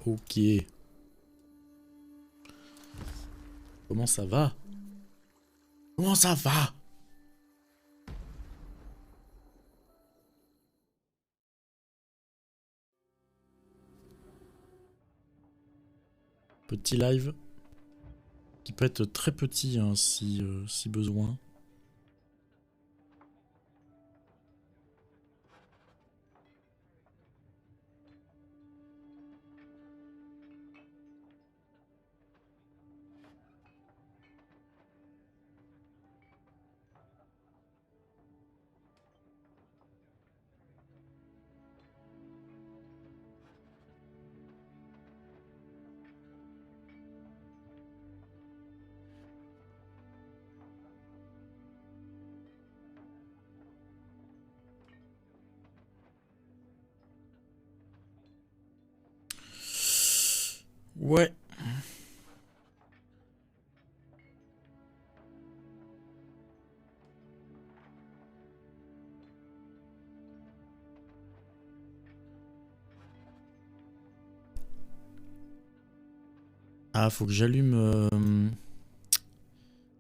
Ok. Comment ça va? Comment ça va? Petit live. Qui peut être très petit hein, si besoin. Ouais. Ah, faut que j'allume...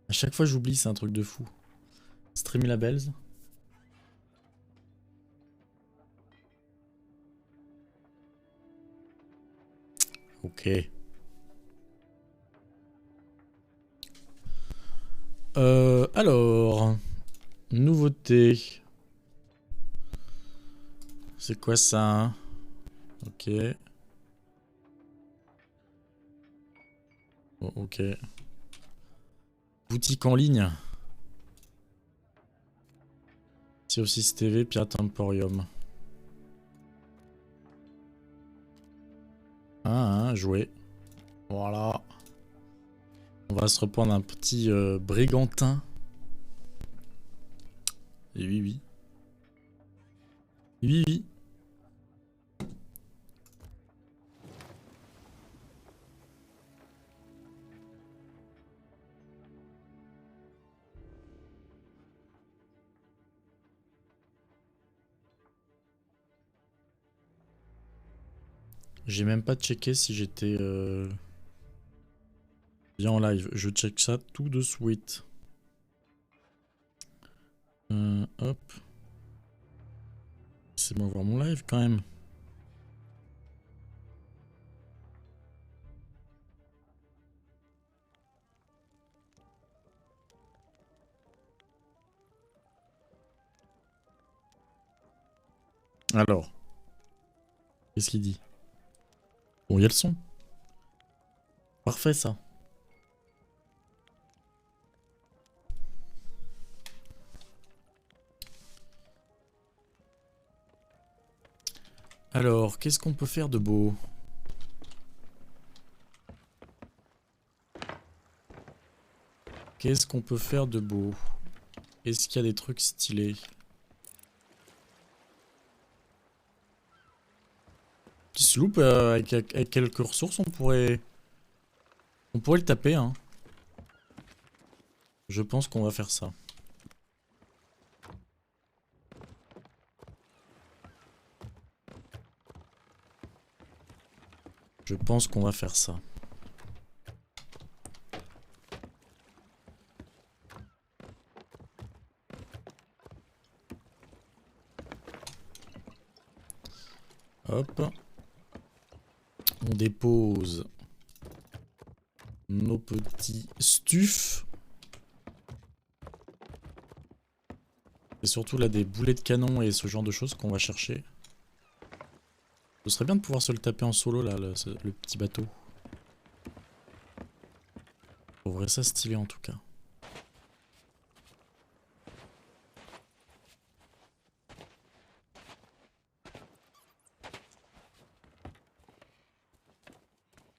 À chaque fois j'oublie, c'est un truc de fou. Streamlabs. Ok. Alors... Nouveauté. C'est quoi ça? Ok. Bon, ok. Boutique en ligne. C'est aussi TV, Pirate Emporium. Ah, jouer. Voilà. On va se reprendre un petit brigantin. Et oui, oui. Oui, oui. J'ai même pas checké si j'étais bien en live. Je check ça tout de suite. Hop. Laissez-moi voir mon live quand même. Alors. Qu'est-ce qu'il dit? Bon, il y a le son. Parfait ça. Alors, qu'est-ce qu'on peut faire de beau? Qu'est-ce qu'on peut faire de beau? Est-ce qu'il y a des trucs stylés? Petit sloop avec quelques ressources, on pourrait le taper, hein. Je pense qu'on va faire ça. Je pense qu'on va faire ça. Hop. On dépose nos petits stuffs. Et surtout là des boulets de canon et ce genre de choses qu'on va chercher. Ce serait bien de pouvoir se le taper en solo là, le petit bateau. Je trouverais ça stylé en tout cas.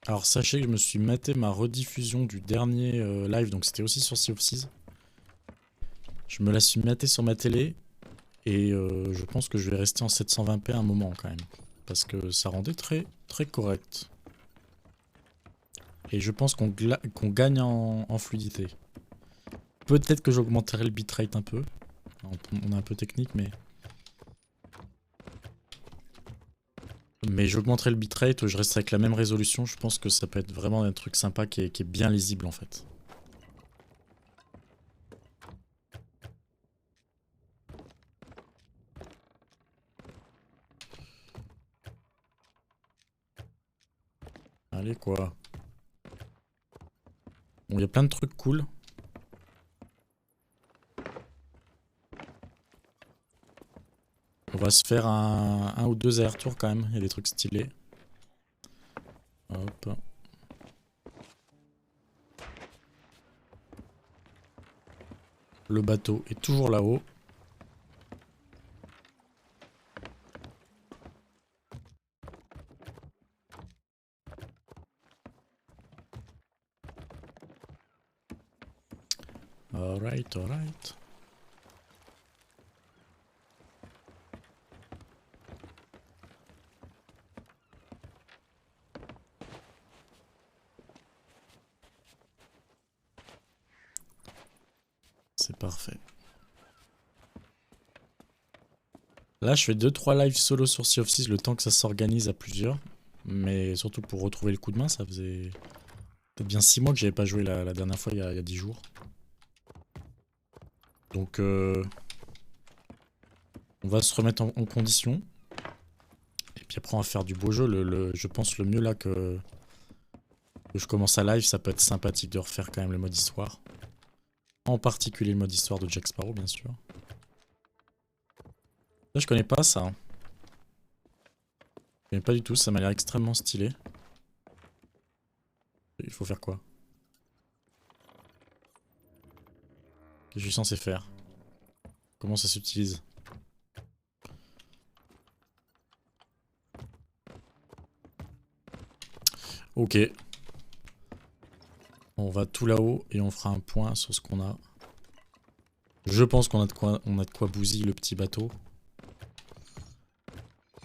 Alors sachez que je me suis maté ma rediffusion du dernier live, donc c'était aussi sur Sea of Thieves. Je me la suis maté sur ma télé et je pense que je vais rester en 720p un moment quand même. Parce que ça rendait très très correct. Et je pense qu'on gagne en fluidité. Peut-être que j'augmenterai le bitrate un peu. On est un peu technique mais Mais j'augmenterai le bitrate, je resterai avec la même résolution. Je pense que ça peut être vraiment un truc sympa qui est bien lisible en fait. Allez quoi. Bon, il y a plein de trucs cool. On va se faire un ou deux allers-retours quand même. Il y a des trucs stylés. Hop. Le bateau est toujours là-haut. Alright, alright. C'est parfait. Là, je fais 2-3 lives solo sur Sea of Thieves le temps que ça s'organise à plusieurs. Mais surtout pour retrouver le coup de main, ça faisait peut-être bien 6 mois que j'avais pas joué la dernière fois, il y a 10 jours. Donc, on va se remettre en condition. Et puis après, on va faire du beau jeu. Je pense le mieux là que je commence à live, ça peut être sympathique de refaire quand même le mode histoire. En particulier le mode histoire de Jack Sparrow, bien sûr. Là, je connais pas ça. Je connais pas du tout, ça m'a l'air extrêmement stylé. Il faut faire quoi? Qu'est-ce que je suis censé faire? Comment ça s'utilise? Ok. On va tout là-haut et on fera un point sur ce qu'on a. Je pense qu'on a de quoi bousiller le petit bateau.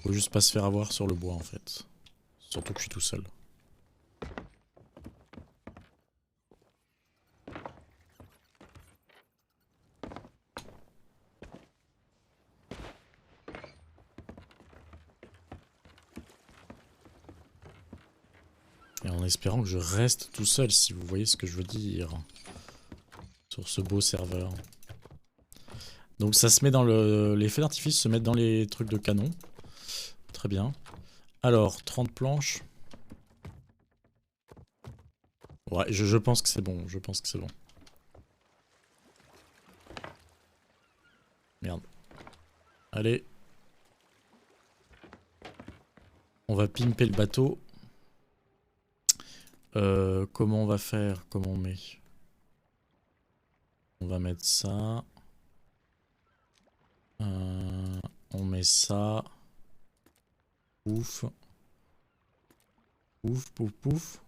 Faut juste pas se faire avoir sur le bois en fait. Surtout que je suis tout seul. Et en espérant que je reste tout seul, si vous voyez ce que je veux dire. Sur ce beau serveur. Donc ça se met dans le... Les feux d'artifice se mettent dans les trucs de canon. Très bien. Alors, 30 planches. Ouais, je pense que c'est bon. Je pense que c'est bon. Merde. Allez. On va pimper le bateau. Comment on va faire? Comment on met? On va mettre ça. On met ça. Pouf. Pouf, pouf, pouf.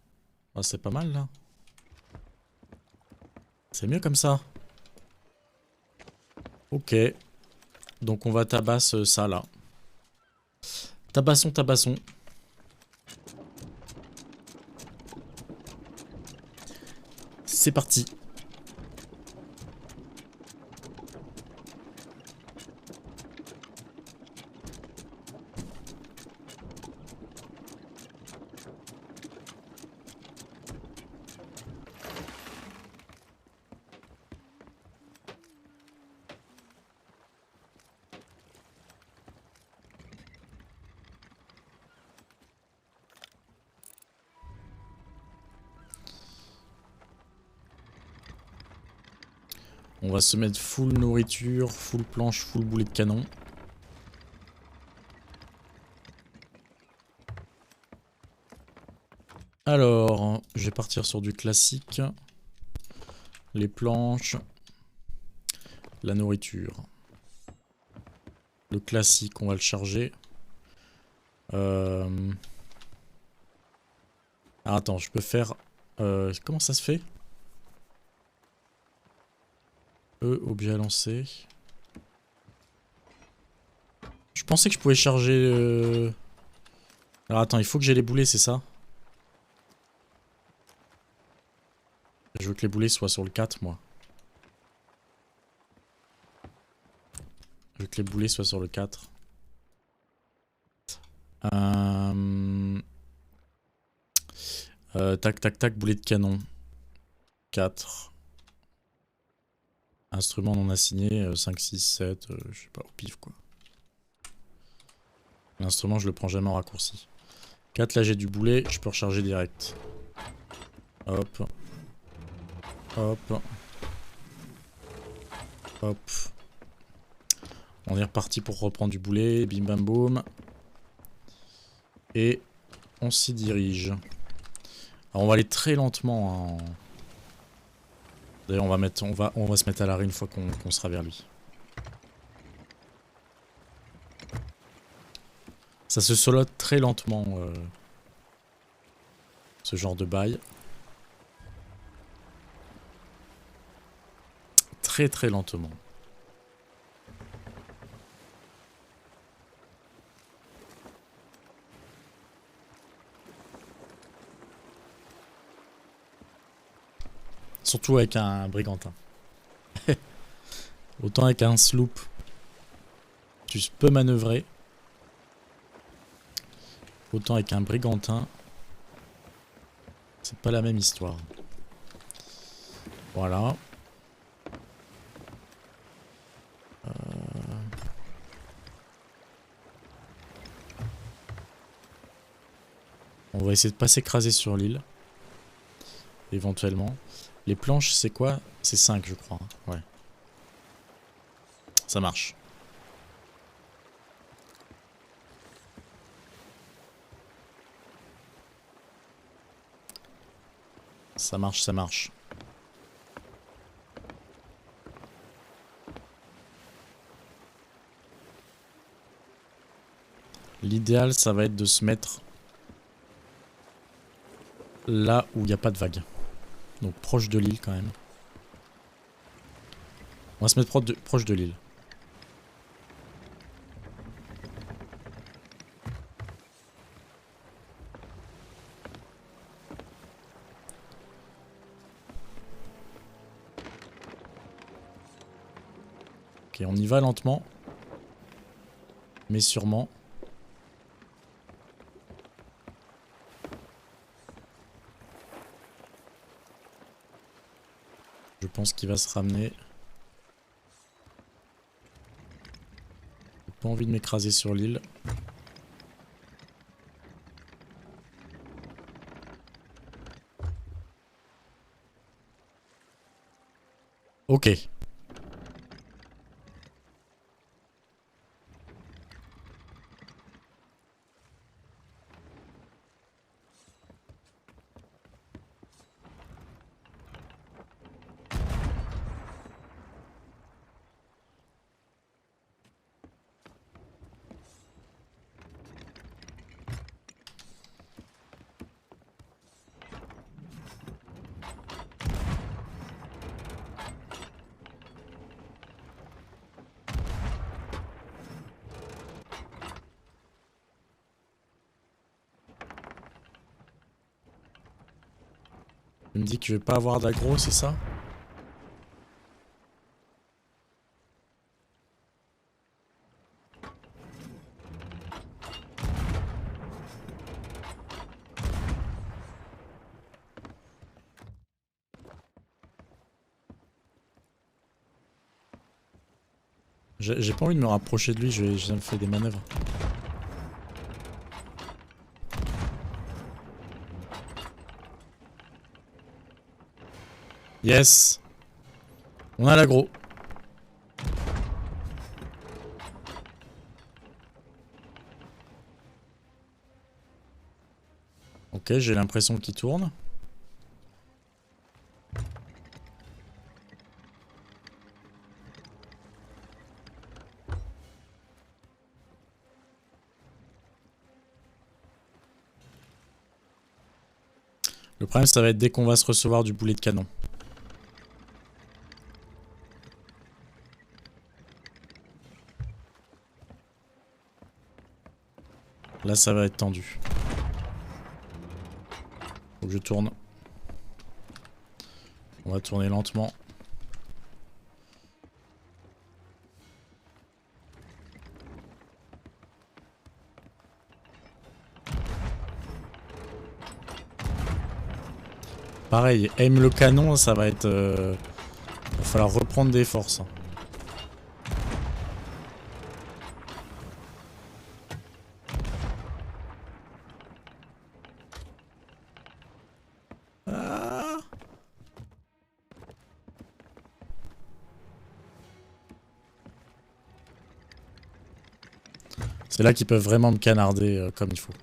Ah, c'est pas mal là. C'est mieux comme ça. Ok. Donc on va tabasser ça là. Tabassons, tabassons. C'est parti. On va se mettre full nourriture, full planche, full boulet de canon. Alors, je vais partir sur du classique. Les planches. La nourriture. Le classique, on va le charger. Ah, attends, je peux faire... comment ça se fait? Objet à lancer. Je pensais que je pouvais charger... Alors attends, il faut que j'ai les boulets, c'est ça? Je veux que les boulets soient sur le 4, moi. Je veux que les boulets soient sur le 4. Tac, tac, tac, boulet de canon. 4. Instrument non assigné, 5, 6, 7, je sais pas, au pif quoi. L'instrument, je le prends jamais en raccourci. 4, là j'ai du boulet, je peux recharger direct. Hop. Hop. Hop. On est reparti pour reprendre du boulet. Bim bam boum. Et on s'y dirige. Alors on va aller très lentement. Hein. D'ailleurs on va se mettre à l'arrêt une fois qu'on sera vers lui. Ça se solote très lentement. Ce genre de bail. Très très lentement. Surtout avec un brigantin. Autant avec un sloop, tu peux manœuvrer. Autant avec un brigantin, c'est pas la même histoire. Voilà. On va essayer de pas s'écraser sur l'île. Éventuellement. Les planches, c'est quoi? C'est 5, je crois. Ouais. Ça marche. Ça marche, ça marche. L'idéal, ça va être de se mettre là où il n'y a pas de vagues. Donc proche de l'île quand même. On va se mettre proche de l'île. Ok, on y va lentement. Mais sûrement. Je pense qu'il va se ramener. J'ai pas envie de m'écraser sur l'île. Ok. Il me dit que je vais pas avoir d'aggro, c'est ça? J'ai pas envie de me rapprocher de lui, je viens de faire des manœuvres. Yes. On a l'aggro. Ok, j'ai l'impression qu'il tourne. Le problème, ça va être dès qu'on va se recevoir du boulet de canon. Là, ça va être tendu. Faut que je tourne. On va tourner lentement. Pareil, aim le canon, ça va être... va falloir reprendre des forces. Ah. C'est là qu'ils peuvent vraiment me canarder comme il faut.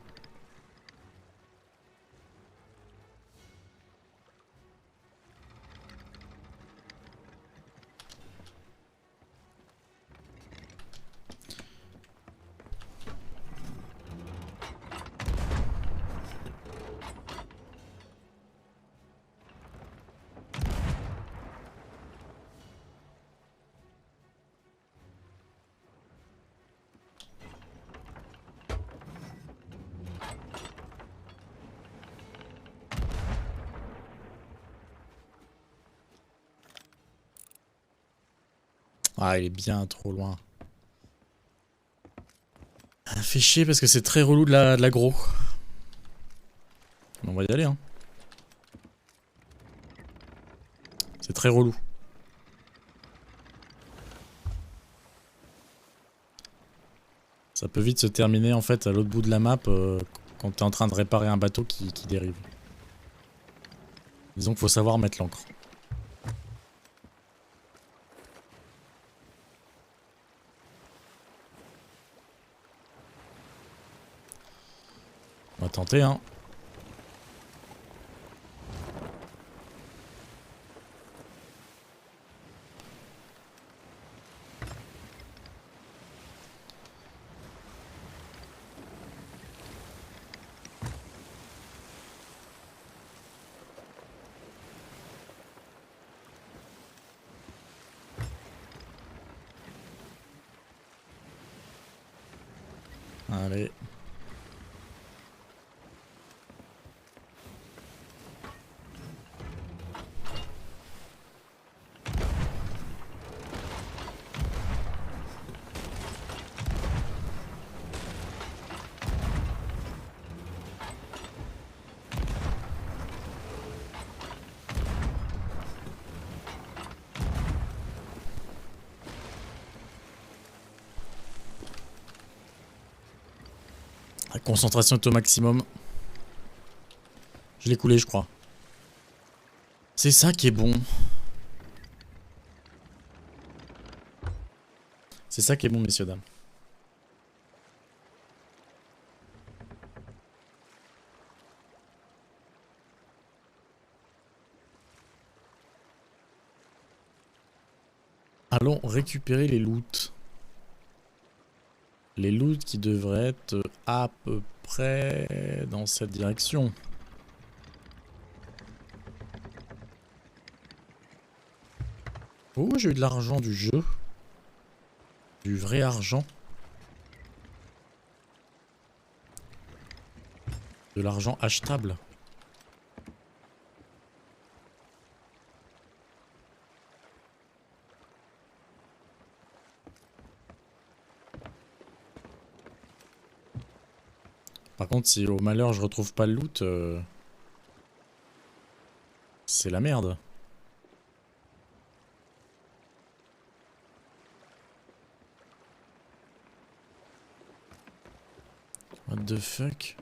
Ah, il est bien trop loin. Ça fait chier parce que c'est très relou de l'aggro. On va y aller, hein. C'est très relou. Ça peut vite se terminer en fait à l'autre bout de la map quand t'es en train de réparer un bateau qui dérive. Disons qu'il faut savoir mettre l'ancre. On va tenter, hein. Allez. La concentration est au maximum. Je l'ai coulé, je crois. C'est ça qui est bon. C'est ça qui est bon, messieurs, dames. Allons récupérer les loots. Les loots qui devraient être à peu près dans cette direction. Oh, j'ai eu de l'argent du jeu. Du vrai argent. De l'argent achetable. Par contre, si au malheur je retrouve pas le loot, c'est la merde. What the fuck?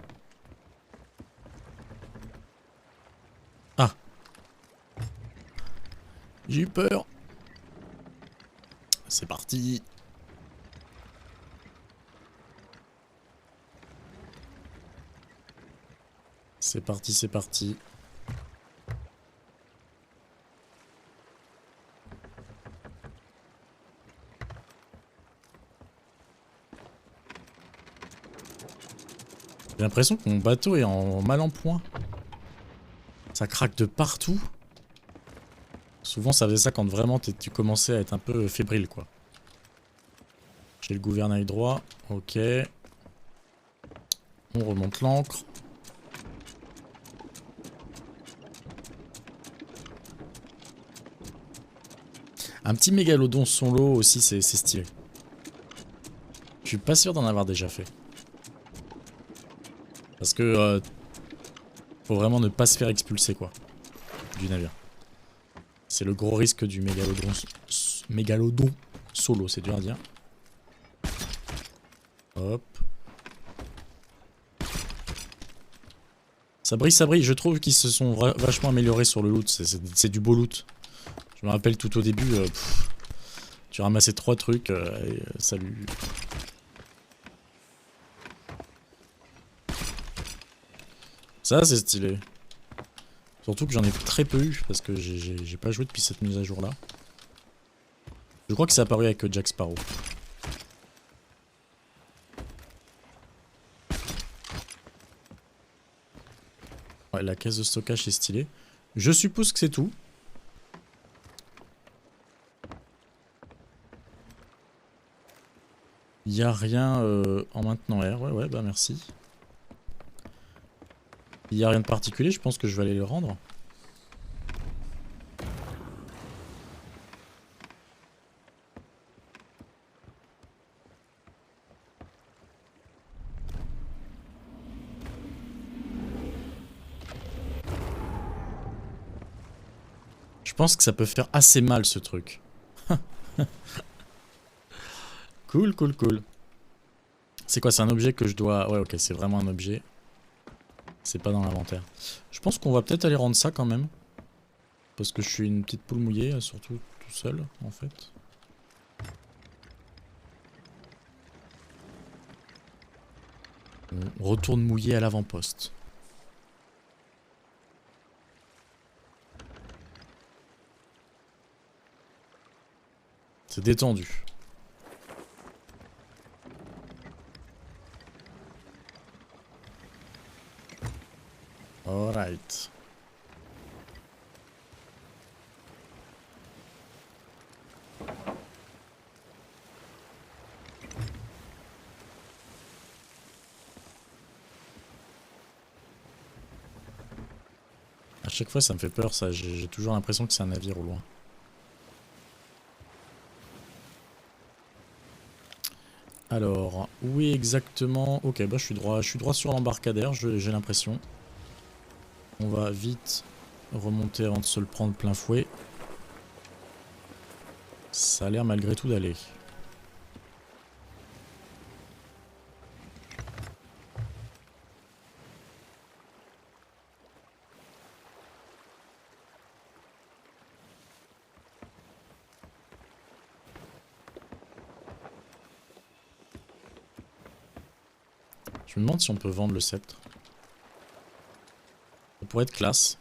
Ah! J'ai eu peur! C'est parti! C'est parti, c'est parti. J'ai l'impression que mon bateau est en mal en point. Ça craque de partout. Souvent ça faisait ça quand vraiment tu commençais à être un peu fébrile, quoi. J'ai le gouvernail droit. Ok. On remonte l'ancre. Un petit mégalodon solo aussi, c'est stylé. Je suis pas sûr d'en avoir déjà fait. Parce que faut vraiment ne pas se faire expulser, quoi. du navire. C'est le gros risque du mégalodon solo, c'est dur à dire. Hop. Ça brille, je trouve qu'ils se sont vachement améliorés sur le loot, c'est du beau loot. Je me rappelle tout au début, tu ramassais 3 trucs, et, salut. Ça c'est stylé. Surtout que j'en ai très peu eu, parce que j'ai pas joué depuis cette mise à jour là. Je crois que c'est apparu avec Jack Sparrow. Ouais, la caisse de stockage est stylée. Je suppose que c'est tout. Il n'y a rien en maintenant R. Ouais, bah merci. Il n'y a rien de particulier, je pense que je vais aller le rendre. Je pense que ça peut faire assez mal ce truc. Cool, cool, cool. C'est quoi, c'est un objet que je dois... Ouais, ok, c'est vraiment un objet. C'est pas dans l'inventaire. Je pense qu'on va peut-être aller rendre ça quand même. Parce que je suis une petite poule mouillée, surtout tout seul, en fait. On retourne mouiller à l'avant-poste. C'est détendu. Alright. À chaque fois ça me fait peur ça, j'ai toujours l'impression que c'est un navire au loin. Alors, où est exactement... Ok, bah je suis droit sur l'embarcadère, j'ai l'impression. On va vite remonter avant de se le prendre plein fouet. Ça a l'air malgré tout d'aller. Je me demande si on peut vendre le sceptre. Ça pourrait être classe.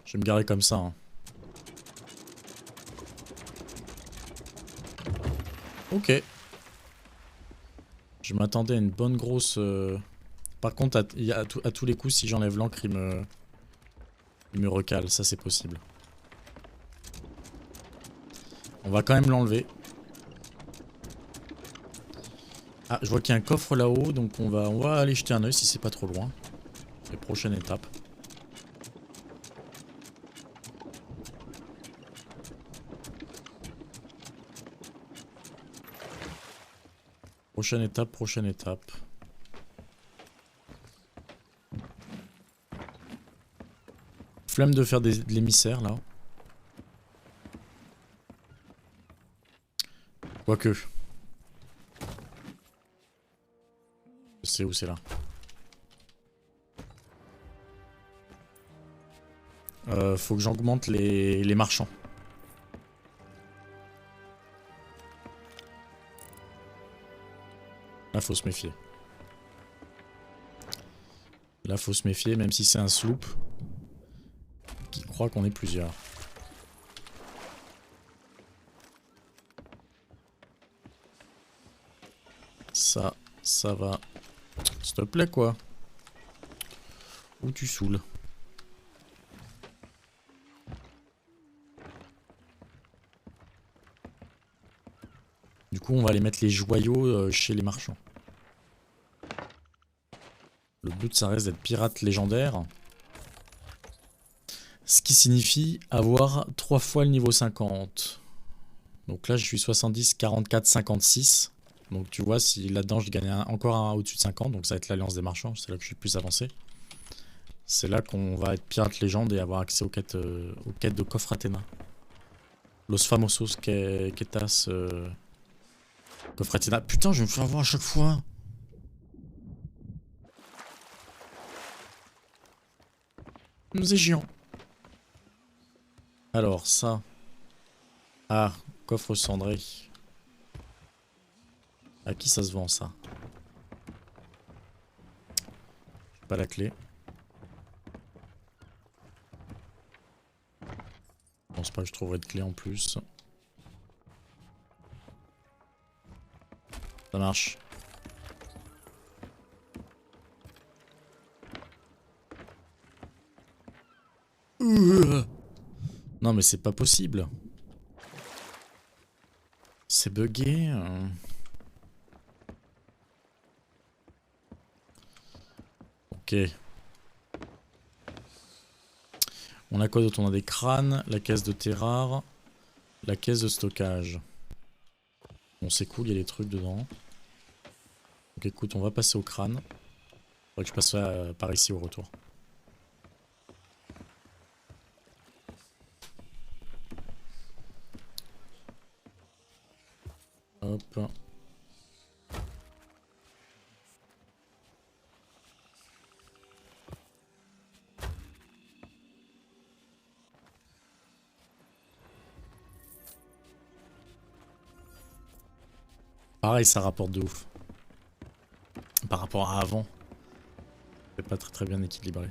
Je vais me garer comme ça. Hein. Ok. Je m'attendais à une bonne grosse... Par contre, à tous les coups, si j'enlève l'encre, il me recale. Ça, c'est possible. On va quand même l'enlever. Ah, je vois qu'il y a un coffre là-haut, donc on va aller jeter un oeil si c'est pas trop loin. C'est la prochaine étape. Prochaine étape, prochaine étape. Flemme de faire de l'émissaire là. Quoique. Je sais où c'est là. Faut que j'augmente les marchands. Là, faut se méfier. Là, faut se méfier, même si c'est un sloop qui croit qu'on est plusieurs. Ça va. S'il te plaît, quoi. Ou tu saoules. Du coup, on va aller mettre les joyaux chez les marchands. Le but, ça reste d'être pirate légendaire. Ce qui signifie avoir 3 fois le niveau 50. Donc là, je suis 70, 44, 56. Donc tu vois, si là-dedans, je gagne encore un au-dessus de 50, donc ça va être l'Alliance des Marchands, c'est là que je suis plus avancé. C'est là qu'on va être pirate légende et avoir accès aux quêtes de coffre Athéna. Los famosos quetas coffre Athéna. Putain, je me fais avoir à chaque fois. C'est chiant. Alors, ça. Ah, coffre cendré. À qui ça se vend, ça? J'ai pas la clé. Je pense pas que je trouverai de clé en plus. Ça marche. Non mais c'est pas possible. C'est bugué. Ok. On a quoi d'autre? On a des crânes, la caisse de terrare, la caisse de stockage. Bon c'est cool, il y a des trucs dedans. Donc écoute, on va passer au crâne. Faudrait que je passe par ici au retour. Hop. Pareil, ça rapporte de ouf. Par rapport à avant. C'est pas très bien équilibré.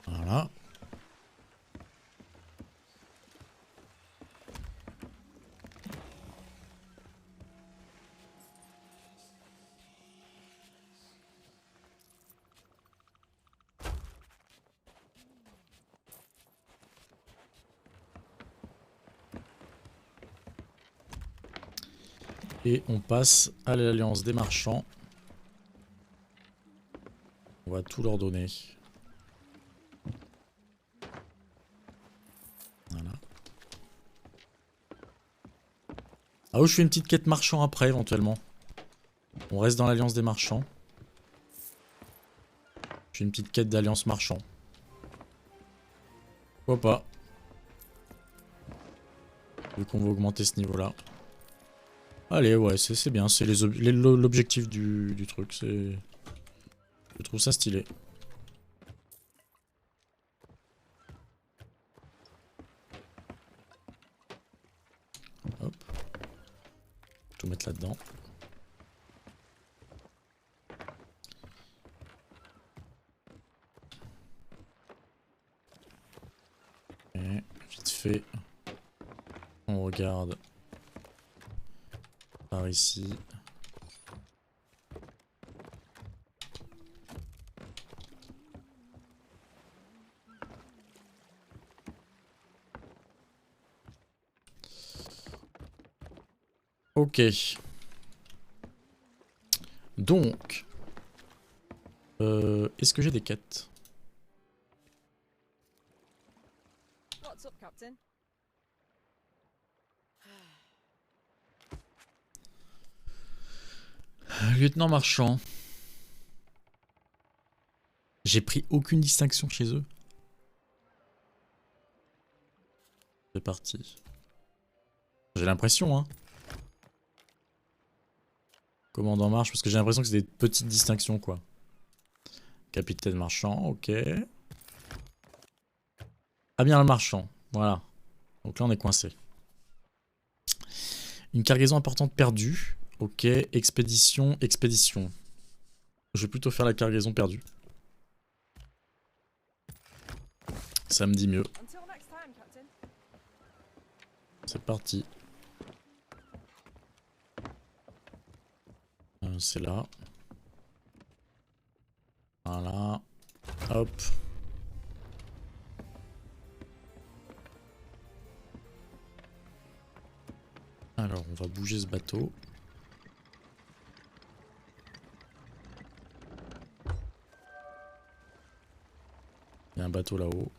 Voilà. Et on passe à l'Alliance des Marchands. On va tout leur donner. Voilà. Ah oui, je fais une petite quête marchand après, éventuellement. On reste dans l'Alliance des Marchands. Je fais une petite quête d'Alliance Marchand. Pourquoi pas? Vu qu'on va augmenter ce niveau-là. Allez, ouais, c'est bien. C'est l'objectif du truc. Je trouve ça stylé. Hop. Tout mettre là-dedans. Et vite fait. On regarde. Par ici. Ok. Donc. Est-ce que j'ai des quêtes? What's up, Captain? Lieutenant marchand. J'ai pris aucune distinction chez eux. C'est parti. J'ai l'impression, hein. Commandant marche, parce que j'ai l'impression que c'est des petites distinctions, quoi. Capitaine marchand, ok. Amiral marchand, voilà. Donc là, on est coincé. Une cargaison importante perdue. Ok, expédition, expédition. Je vais plutôt faire la cargaison perdue. Ça me dit mieux. Until next time, Captain. C'est parti. C'est là. Voilà. Hop. Alors, on va bouger ce bateau. Il y a un bateau là-haut.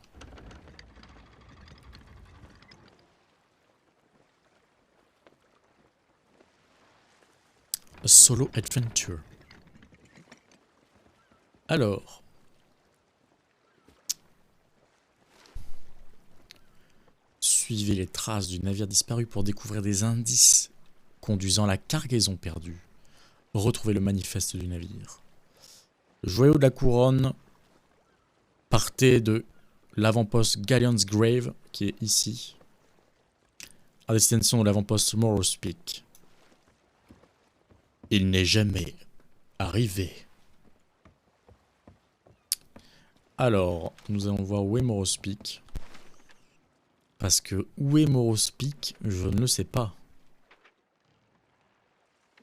A solo adventure. Alors. Suivez les traces du navire disparu pour découvrir des indices conduisant à la cargaison perdue. Retrouvez le manifeste du navire. Le joyau de la couronne. Partez de l'avant-poste Galleon's Grave, qui est ici, à destination de l'avant-poste Morrow's Peak. Il n'est jamais arrivé. Alors, nous allons voir où est Morrow's Peak. Parce que où est Morrow's Peak, je ne le sais pas.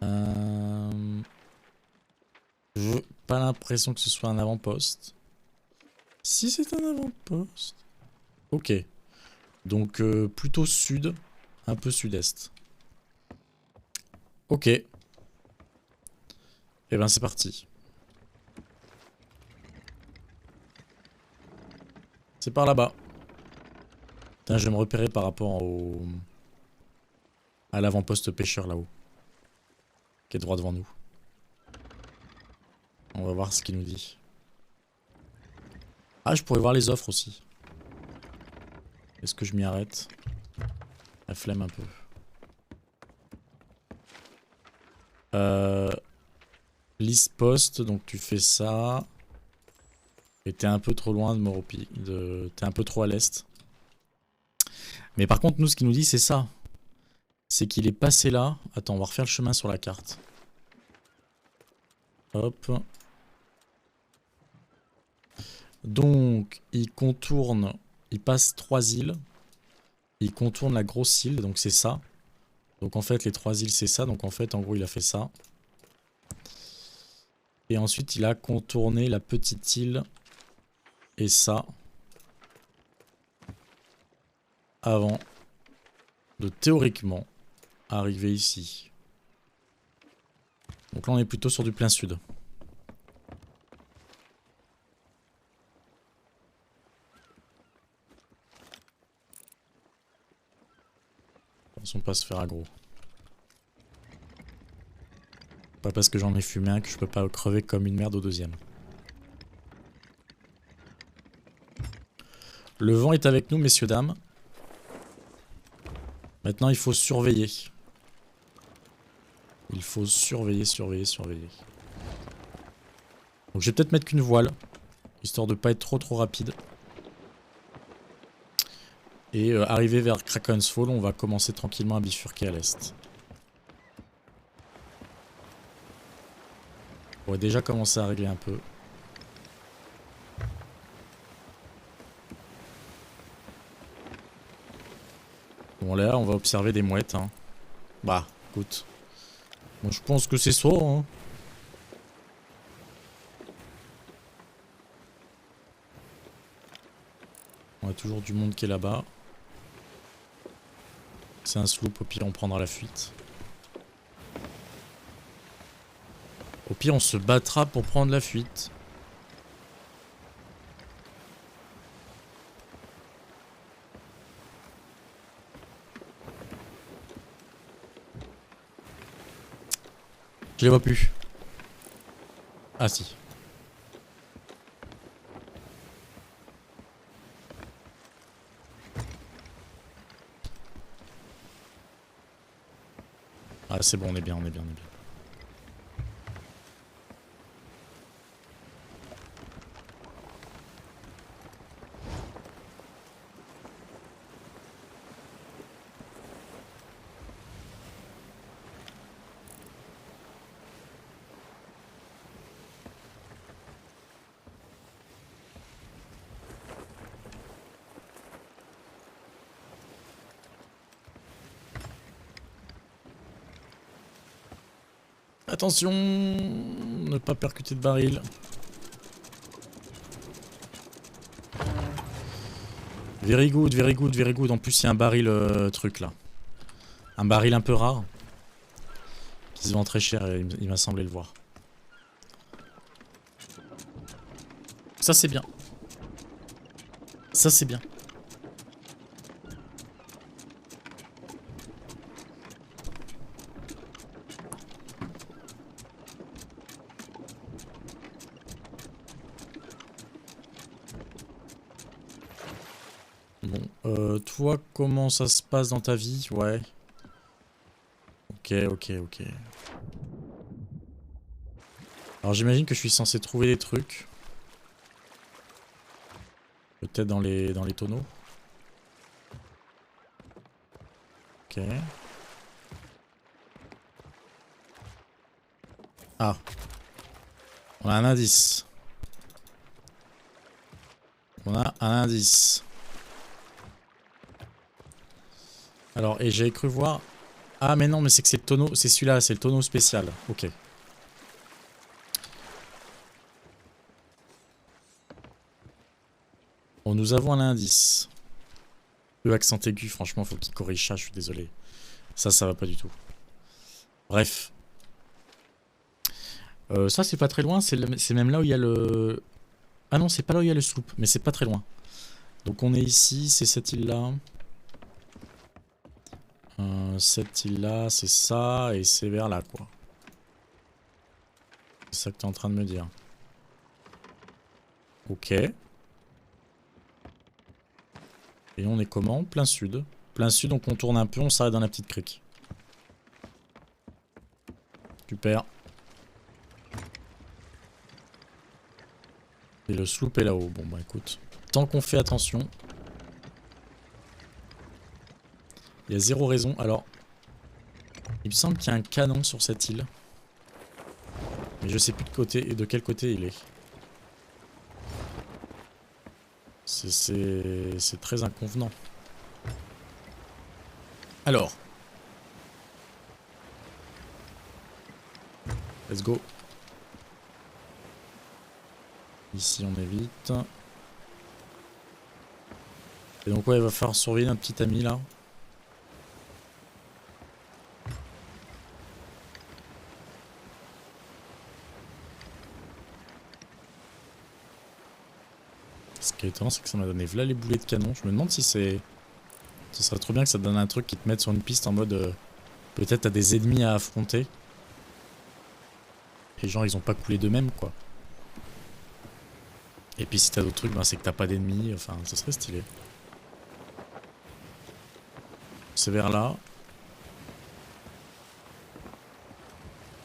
Je n'ai pas l'impression que ce soit un avant-poste. Si c'est un avant-poste. Ok. Donc plutôt sud, un peu sud-est. Ok. Et ben c'est parti. C'est par là-bas. Putain, je vais me repérer par rapport au... à l'avant-poste pêcheur là-haut. Qui est droit devant nous. On va voir ce qu'il nous dit. Ah, je pourrais voir les offres aussi. Est-ce que je m'y arrête? La flemme un peu. Liste post, donc tu fais ça. Et t'es un peu trop loin de Moropi. T'es un peu trop à l'est. Mais par contre, nous, ce qu'il nous dit, c'est ça. C'est qu'il est passé là. Attends, on va refaire le chemin sur la carte. Hop. Donc, il contourne, il passe 3 îles. Il contourne la grosse île, donc c'est ça. Donc en fait, les 3 îles, c'est ça. Donc en fait, en gros, il a fait ça. Et ensuite, il a contourné la petite île. Et ça. Avant de théoriquement arriver ici. Donc là, on est plutôt sur du plein sud. Attention pas se faire aggro. Pas parce que j'en ai fumé un que je peux pas crever comme une merde au deuxième. Le vent est avec nous, messieurs, dames. Maintenant, il faut surveiller. Il faut surveiller. Donc, je vais peut-être mettre qu'une voile. Histoire de pas être trop rapide. Et arriver vers Kraken's Fall, on va commencer tranquillement à bifurquer à l'est. On va déjà commencer à régler un peu. Bon là, on va observer des mouettes. Hein. Bah, écoute. Bon, je pense que c'est ça. Hein. On a toujours du monde qui est là-bas. C'est un sloop, au pire on prendra la fuite. Au pire on se battra pour prendre la fuite. Je les vois plus. Ah si. Ah c'est bon, on est bien. Attention, ne pas percuter de baril. Very good. En plus, il y a un baril truc là. Un baril un peu rare. Qui se vend très cher et il m'a semblé le voir. Ça c'est bien. Ça c'est bien. Bon, toi, comment ça se passe dans ta vie? Ouais. Ok, ok, ok. Alors j'imagine que je suis censé trouver des trucs. Peut-être dans les tonneaux. Ok. Ah. On a un indice. On a un indice. Alors, et j'ai cru voir... Ah mais non, mais c'est que c'est le tonneau, c'est celui-là, c'est le tonneau spécial. Ok. Bon, nous avons un indice. Le accent aigu, franchement, faut qu'il corrige ça, je suis désolé. Ça va pas du tout. Bref. Ça, c'est pas très loin, c'est même là où il y a le... Ah non, c'est pas là où il y a le sloop, mais c'est pas très loin. Donc on est ici, c'est cette île-là. Cette île-là, c'est ça, et c'est vers là, quoi. C'est ça que t'es en train de me dire. Ok. Et on est comment? Plein sud. Plein sud, on contourne un peu, on s'arrête dans la petite crique. Super. Et le sloop est là-haut. Bon bah écoute. Tant qu'on fait attention. Il y a zéro raison. Alors, il me semble qu'il y a un canon sur cette île. Mais je sais plus de quel côté il est. C'est très inconvenant. Alors. Let's go. Ici on évite. Et donc ouais, il va falloir surveiller notre petit ami là. Ce qui est étonnant, c'est que ça m'a donné v'là les boulets de canon. Je me demande si c'est... Ce serait trop bien que ça te donne un truc qui te mette sur une piste en mode... peut-être t'as des ennemis à affronter. Et genre ils ont pas coulé d'eux-mêmes quoi. Et puis si t'as d'autres trucs, ben, c'est que t'as pas d'ennemis. Enfin, ça serait stylé. C'est vers là.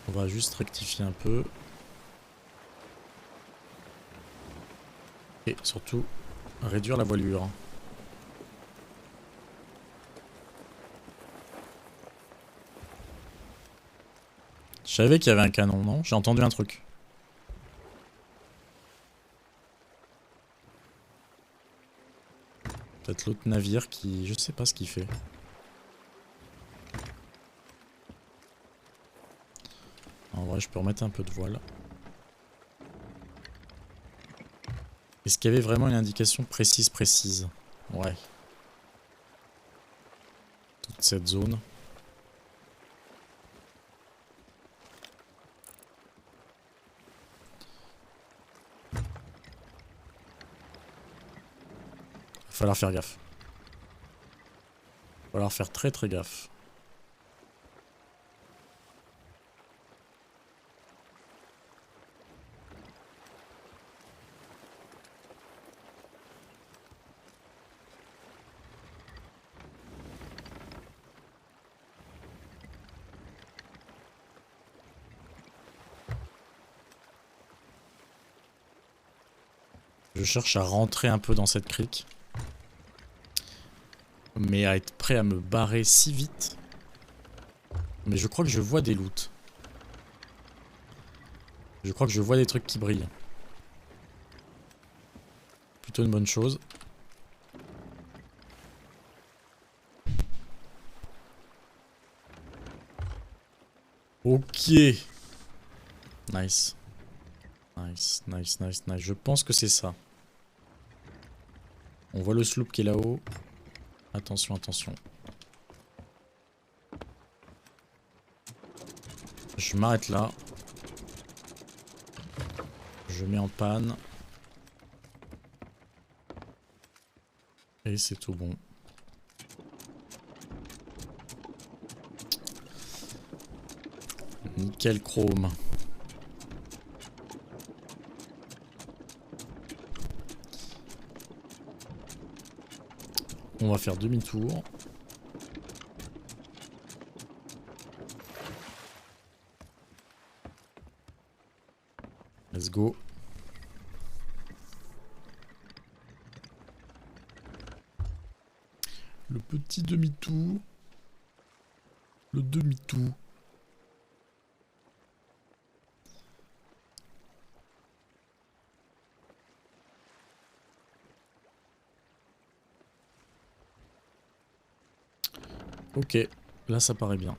On va juste rectifier un peu. Et surtout, réduire la voilure. Je savais qu'il y avait un canon, non? J'ai entendu un truc. Peut-être l'autre navire qui... Je sais pas ce qu'il fait. En vrai, je peux remettre un peu de voile. Est-ce qu'il y avait vraiment une indication précise? Ouais. Toute cette zone. Va falloir faire gaffe. Va falloir faire très gaffe. Je cherche à rentrer un peu dans cette crique. Mais à être prêt à me barrer si vite. Mais je crois que je vois des loots. Je crois que je vois des trucs qui brillent. Plutôt une bonne chose. Ok. Nice. Nice. Je pense que c'est ça. On voit le sloop qui est là-haut. Attention. Je m'arrête là. Je mets en panne. Et c'est tout bon. Nickel chrome. On va faire demi-tour. Let's go. Le petit demi-tour. Le demi-tour. Ok, là ça paraît bien.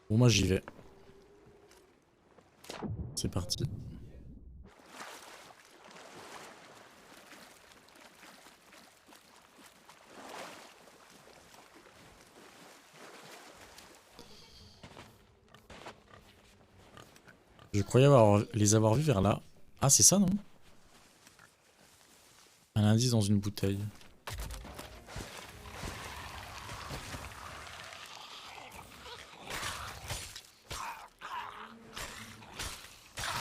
Bon, moi j'y vais. C'est parti. Je croyais les avoir vus vers là. Ah, c'est ça, non? Un indice dans une bouteille.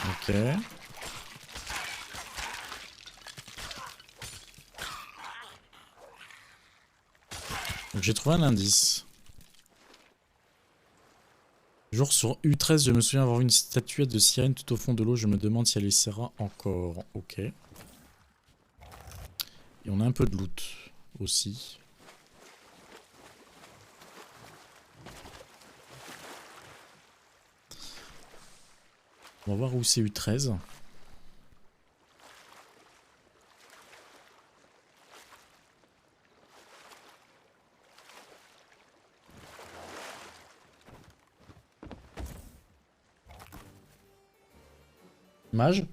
Ok. Donc j'ai trouvé un indice. Jour sur U13, je me souviens avoir vu une statuette de sirène tout au fond de l'eau. Je me demande si elle y sera encore. Ok. Et on a un peu de loot aussi. On va voir où c'est U13. Mage.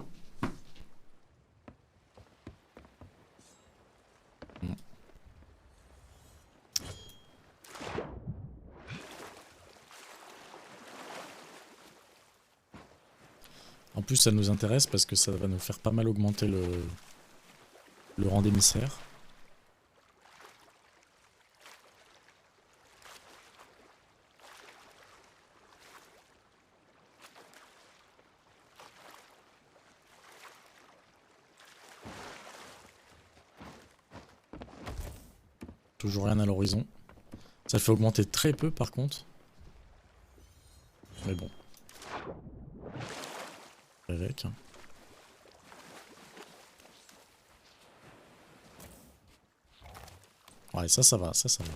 En plus ça nous intéresse parce que ça va nous faire pas mal augmenter le rang d'émissaire. Toujours rien à l'horizon. Ça fait augmenter très peu par contre. Mais bon. Avec. Ouais, ça va, ça va.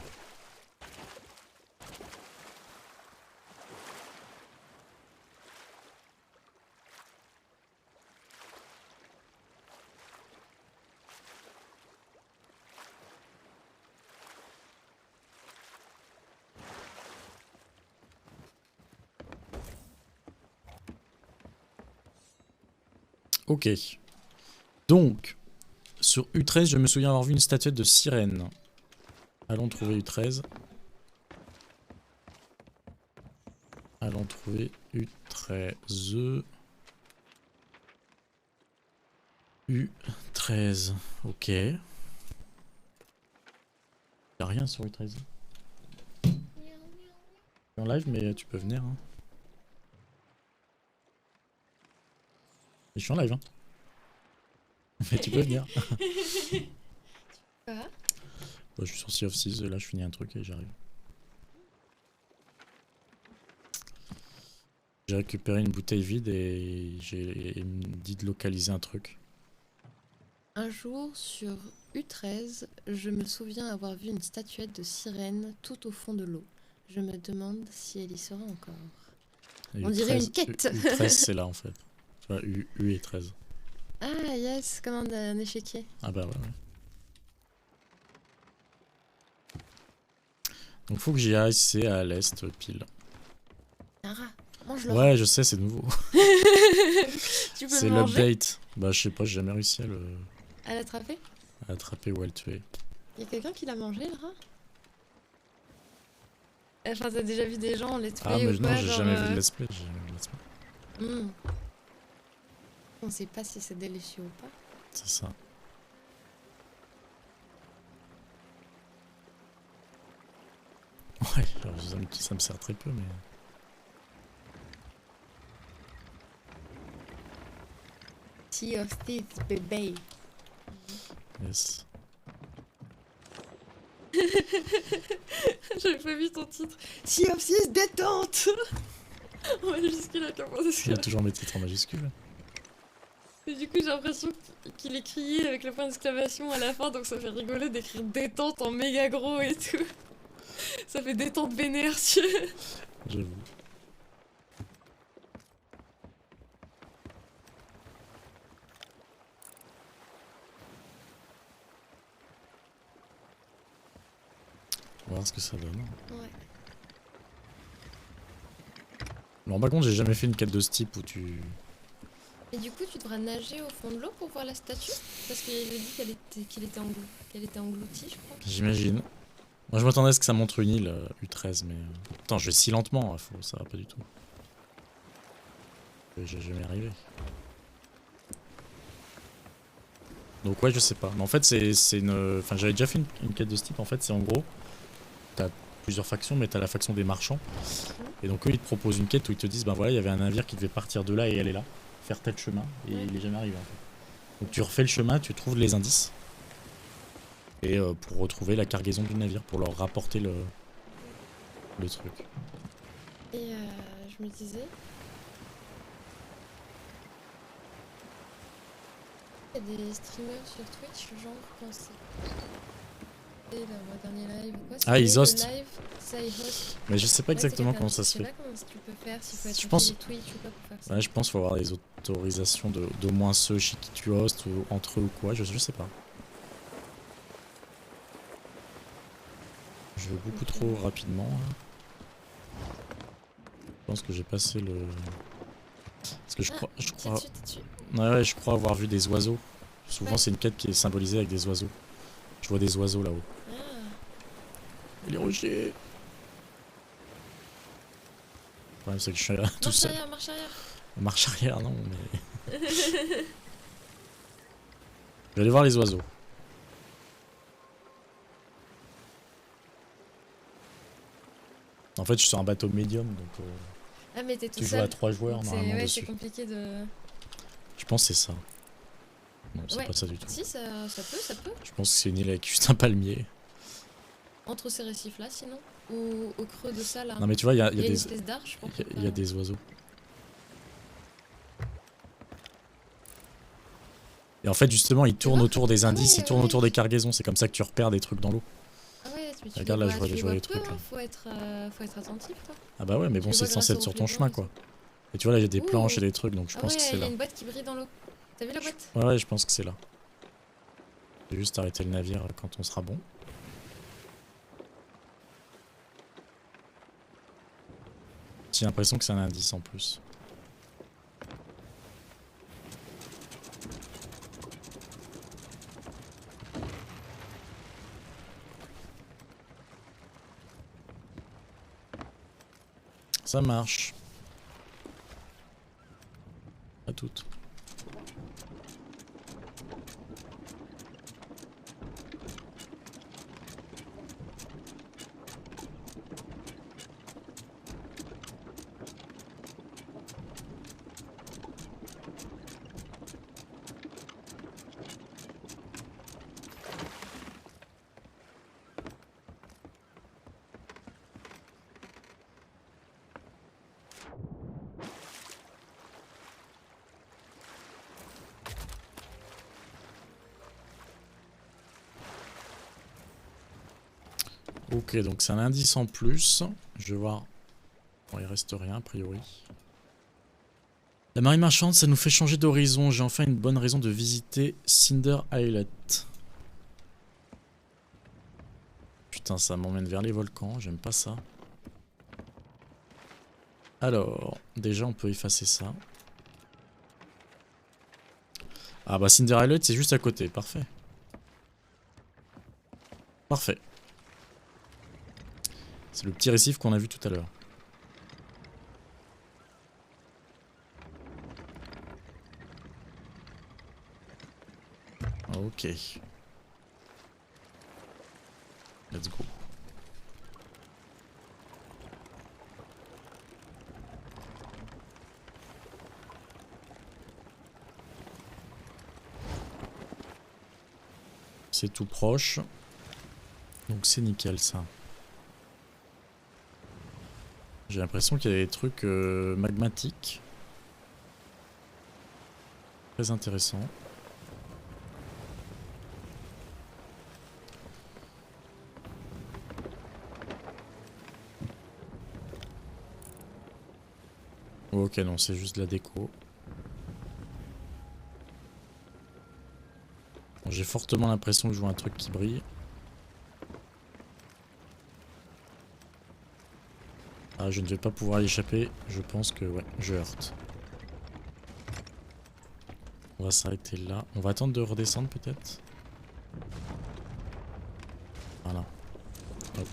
Ok. Donc, sur U13, je me souviens avoir vu une statuette de sirène. Allons trouver U13. Allons trouver U13. U13. Ok. Y'a rien sur U13. Je suis en live, mais tu peux venir. Hein. Je suis en live. Hein. Mais tu peux venir. Quoi? Bah, je suis sur Sea of Thieves, là je finis un truc et j'arrive. J'ai récupéré une bouteille vide et j'ai dit de localiser un truc. Un jour, sur U13, je me souviens avoir vu une statuette de sirène tout au fond de l'eau. Je me demande si elle y sera encore. Et On dirait une quête. U13 c'est là en fait. Tu vois, U et 13. Ah yes, comme un échiquier. Ah bah ouais. Donc faut que j'y aille, c'est à l'est pile. Un rat, mange-le. Ouais, je sais, c'est nouveau. Tu peux C'est le manger. l'update. Bah je sais pas, j'ai jamais réussi à le... À l'attraper? À l'attraper ou à le tuer. Y'a quelqu'un qui l'a mangé, le rat? Enfin, t'as déjà vu des gens en let's play Ah, mais ou non, pas, j'ai genre, jamais vu de let's play. J'ai jamais vu de let's play. On sait pas si c'est délicieux ou pas. C'est ça. Ouais, alors, ça me sert très peu, mais. Sea of Thieves, bébé. Yes. J'avais pas vu ton titre. Sea of Thieves, détente. En majuscule à comment Il y a toujours mes titres en majuscule. Et du coup, j'ai l'impression qu'il est crié avec le point d'exclamation à la fin, donc ça fait rigoler d'écrire détente en méga gros et tout. Ça fait détente vénère, tu vois. J'avoue. On va voir ce que ça donne. Ouais. Non, par contre, j'ai jamais fait une quête de ce type où tu. Et du coup, tu devras nager au fond de l'eau pour voir la statue? Parce qu'il avait dit qu'elle était engloutie, je crois. J'imagine. Moi, je m'attendais à ce que ça montre une île U13, mais. Attends, je vais si lentement, ça va pas du tout. J'ai jamais arrivé. Donc, ouais, je sais pas. Mais en fait, c'est une. Enfin, j'avais déjà fait une quête de ce type. En fait, c'est en gros. T'as plusieurs factions, mais t'as la faction des marchands. Et donc, eux, ils te proposent une quête où ils te disent, ben voilà, il y avait un navire qui devait partir de là et aller là, faire tel chemin, et il est jamais arrivé en fait. Donc, tu refais le chemin, tu trouves les indices. Et pour retrouver la cargaison du navire, pour leur rapporter le truc. Et je me disais. Il y a des streamers sur Twitch, genre quand c'est leur dernier live ou quoi. Ah, ils hostent. Live, ça ils hostent. Mais je sais pas exactement comment ça se fait. Je sais pas comment tu peux faire, s'il faut être Je pense- affilié Twitch ou pas pour faire ça. Ouais, je pense qu'il faut avoir des autorisations d'au moins ceux chez qui tu hostes, ou entre eux ou quoi, je sais pas. Je vais beaucoup trop rapidement. Là. Je pense que j'ai passé le. Parce que je crois. T'es dessus. Ouais, je crois avoir vu des oiseaux. Souvent, Ouais. c'est une quête qui est symbolisée avec des oiseaux. Je vois des oiseaux là-haut. Ah. Et les rochers. Le problème, c'est que je suis là tout seul. Marche arrière. Marche arrière, non, mais. Je vais aller voir les oiseaux. En fait, je suis sur un bateau médium, donc. Ah, mais t'es tout Tu joues seul. à 3 joueurs Donc normalement ouais, c'est dessus. compliqué de. Je pense que c'est ça. Non, c'est Ouais. pas ça du tout. Si, ça peut. Je pense que c'est une île avec juste un palmier. Entre ces récifs là, sinon. Ou au creux de ça là. Non, mais tu vois, il y a Il y a une des. espèce d'arche pour Il y a des oiseaux. Et en fait, justement, ils tournent vois autour des indices, ouais, ils tournent ouais. autour des cargaisons. C'est comme ça que tu repères des trucs dans l'eau. Ah ouais, tu Regarde, là, je vois tu les vois trucs, peu, là. hein, faut être attentif quoi. Ah bah ouais, mais Tu bon, les c'est vois censé grâce être au sur ton reflet chemin, blanc, quoi. Et tu vois, là, il y a des Ouh. planches et des trucs, donc je Ah pense ouais, que c'est il y a là. une boîte qui brille dans l'eau. T'as vu la boîte? Ouais, je pense que c'est là. J'ai juste arrêté le navire quand on sera bon. J'ai l'impression que c'est un indice en plus. Ça marche. À toutes. Ok, donc c'est un indice en plus. Je vais voir. Bon, il reste rien a priori. La marine marchande, ça nous fait changer d'horizon. J'ai enfin une bonne raison de visiter Cinder Islet. Putain, ça m'emmène vers les volcans. J'aime pas ça. Alors, déjà, on peut effacer ça. Ah bah Cinderella c'est juste à côté, parfait. Parfait. C'est le petit récif qu'on a vu tout à l'heure. Ok. Let's go. C'est tout proche. Donc c'est nickel ça. J'ai l'impression qu'il y a des trucs magmatiques. Très intéressant. Ok, non, c'est juste de la déco. Bon, j'ai fortement l'impression que je vois un truc qui brille. Ah, je ne vais pas pouvoir y échapper. Je pense que, ouais, je heurte. On va s'arrêter là. On va attendre de redescendre peut-être. Voilà. Hop.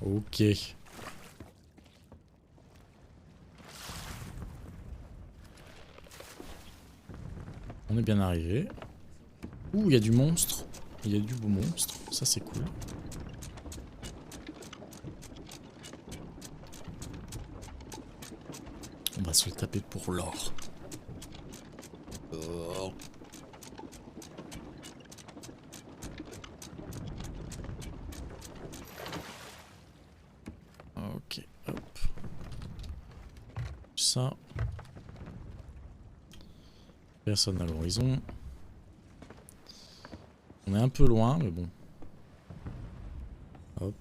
Ok. On est bien arrivé. Ouh, il y a du monstre. Il y a du beau monstre. Ça, c'est cool. On va se le taper pour l'or. Oh. Ok, hop. Ça. Personne à l'horizon. On est un peu loin, mais bon. Hop.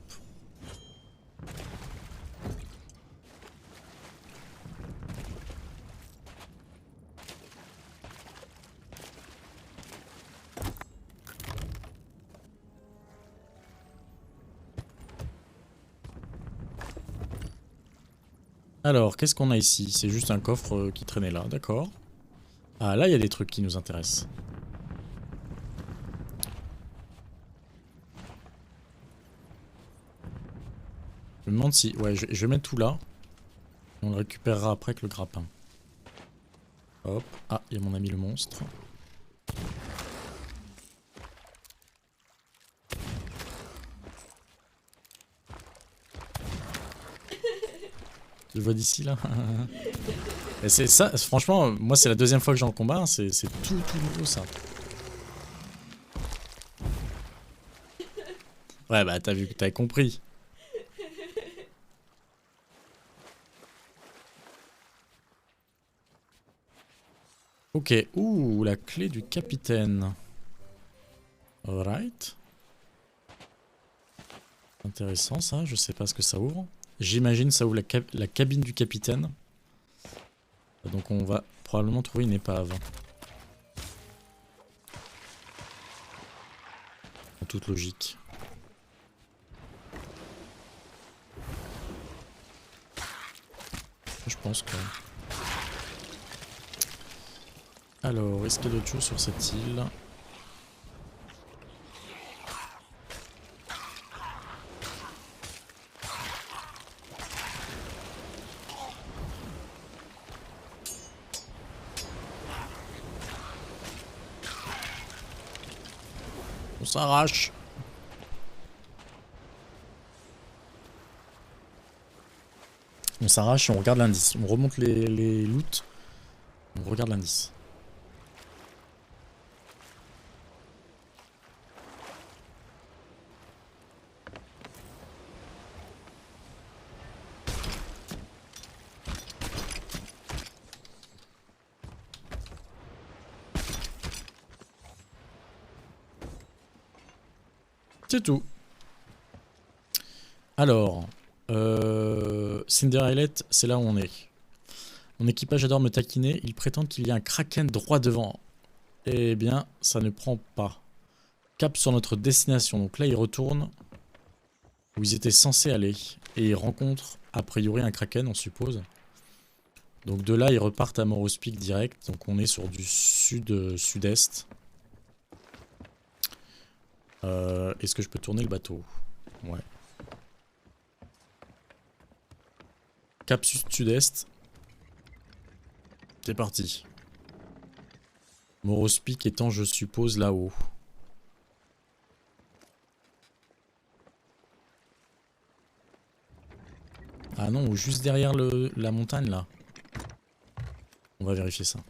Alors, qu'est-ce qu'on a ici? C'est juste un coffre qui traînait là, d'accord. Ah, là, il y a des trucs qui nous intéressent. Je me demande si... Ouais, je vais mettre tout là. On le récupérera après avec le grappin. Hop. Ah, il y a mon ami le monstre. Tu le vois d'ici là. Et c'est ça, franchement, moi c'est la deuxième fois que j'en combat, hein, c'est tout nouveau ça. Ouais bah t'as vu que t'avais compris. Ok, ouh, la clé du capitaine. Alright. Intéressant ça, je sais pas ce que ça ouvre. J'imagine ça ouvre la cabine du capitaine. Donc on va probablement trouver une épave. En toute logique. Je pense que... Alors, est-ce qu'il y a d'autres choses sur cette île? On s'arrache. On s'arrache et on regarde l'indice. On remonte les loots. On regarde l'indice. C'est tout. Alors, Cinderellette, c'est là où on est. Mon équipage adore me taquiner. Ils prétendent qu'il y a un kraken droit devant. Eh bien, ça ne prend pas. Cap sur notre destination. Donc là, ils retournent où ils étaient censés aller. Et ils rencontrent, a priori, un kraken, on suppose. Donc de là, ils repartent à Moros Peak direct. Donc on est sur du sud-sud-est. Est-ce que je peux tourner le bateau? Ouais. Cap sud-sud-est. C'est parti. Moros Peak étant, je suppose, là-haut. Ah non, juste derrière la montagne, là. On va vérifier ça.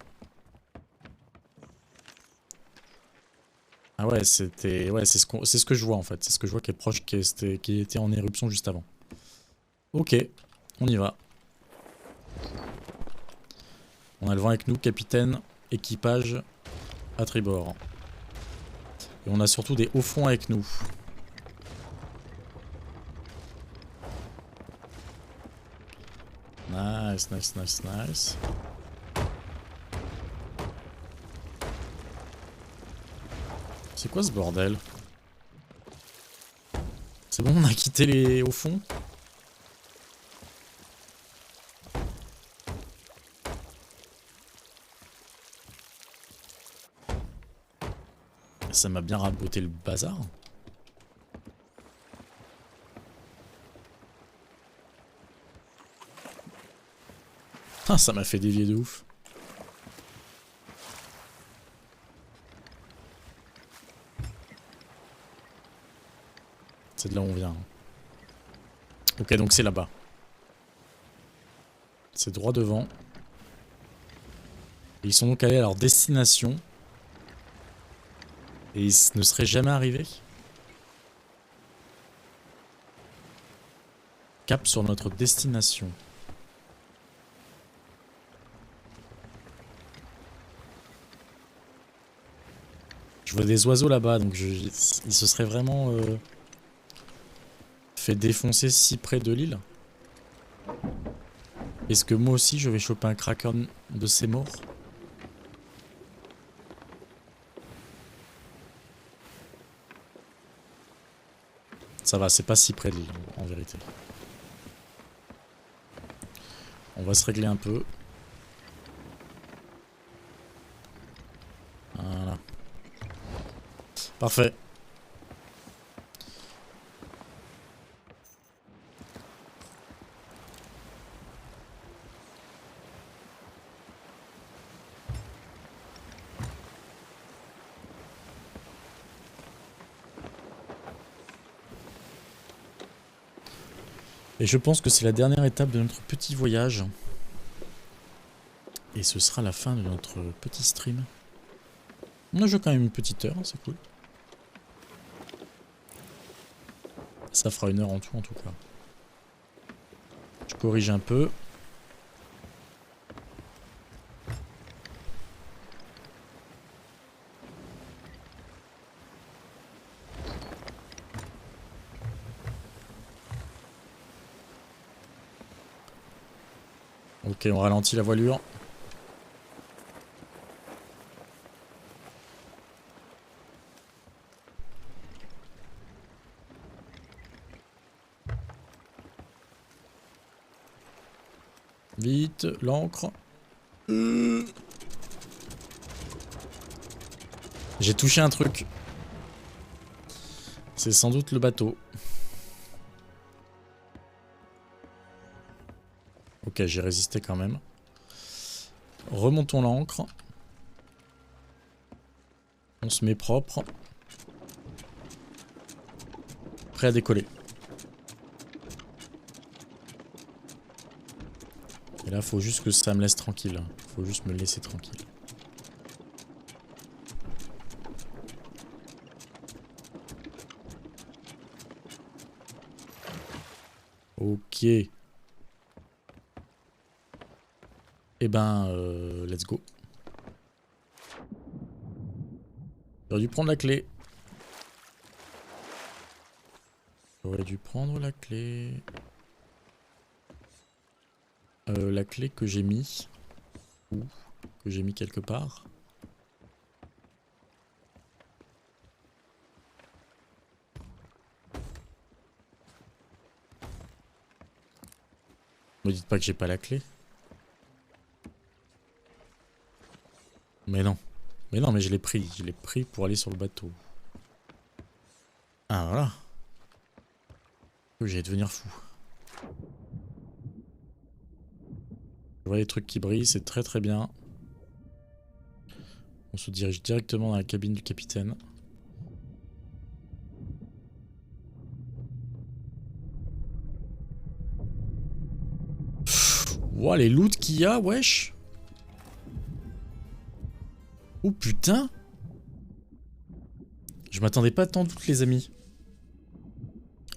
Ah ouais, c'était... Ouais, c'est ce que je vois, en fait. C'est ce que je vois qui est proche, qui était en éruption juste avant. Ok, on y va. On a le vent avec nous, capitaine, équipage, à tribord. Et on a surtout des hauts fonds avec nous. Nice, nice, nice, nice. C'est quoi ce bordel? C'est bon, on a quitté les hauts fonds? Ça m'a bien raboté le bazar. Ah, ça m'a fait dévier de ouf. C'est de là où on vient. Ok, donc c'est là-bas. C'est droit devant. Et ils sont donc allés à leur destination. Et ils ne seraient jamais arrivés. Cap sur notre destination. Je vois des oiseaux là-bas, donc ils se seraient vraiment fait défoncer si près de l'île. Est-ce que moi aussi je vais choper un kraken de ces morts? Ça va, c'est pas si près de l'île en vérité. On va se régler un peu. Voilà. Parfait. Et je pense que c'est la dernière étape de notre petit voyage. Et ce sera la fin de notre petit stream. On a joué quand même une petite heure, c'est cool. Ça fera 1 heure en tout cas. Je corrige un peu. Ok, on ralentit la voilure. Vite, l'ancre. J'ai touché un truc. C'est sans doute le bateau. Ok, j'ai résisté quand même. Remontons l'ancre. On se met propre. Prêt à décoller. Et là, faut juste que ça me laisse tranquille. Faut juste me laisser tranquille. Ok. Eh ben, let's go. J'aurais dû prendre la clé. J'aurais dû prendre la clé. La clé que j'ai mis. Ou que j'ai mis quelque part. Me dites pas que j'ai pas la clé. Mais non. Mais non, mais je l'ai pris. Je l'ai pris pour aller sur le bateau. Ah, voilà. J'ai devenir fou. Je vois les trucs qui brillent, c'est très très bien. On se dirige directement dans la cabine du capitaine. Ouah, les loots qu'il y a, wesh. Oh putain. Je m'attendais pas tant toutes les amis.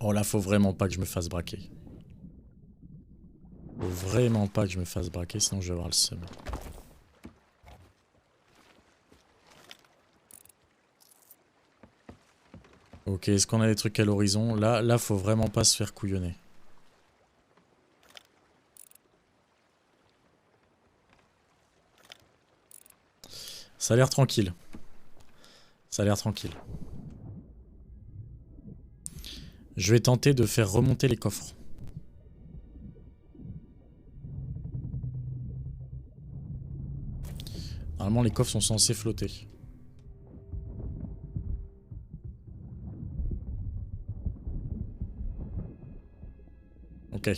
Oh là, faut vraiment pas que je me fasse braquer. Faut vraiment pas que je me fasse braquer, sinon je vais avoir le seum. Ok, est-ce qu'on a des trucs à l'horizon? Là, faut vraiment pas se faire couillonner. Ça a l'air tranquille. Ça a l'air tranquille. Je vais tenter de faire remonter les coffres. Normalement, les coffres sont censés flotter. Ok.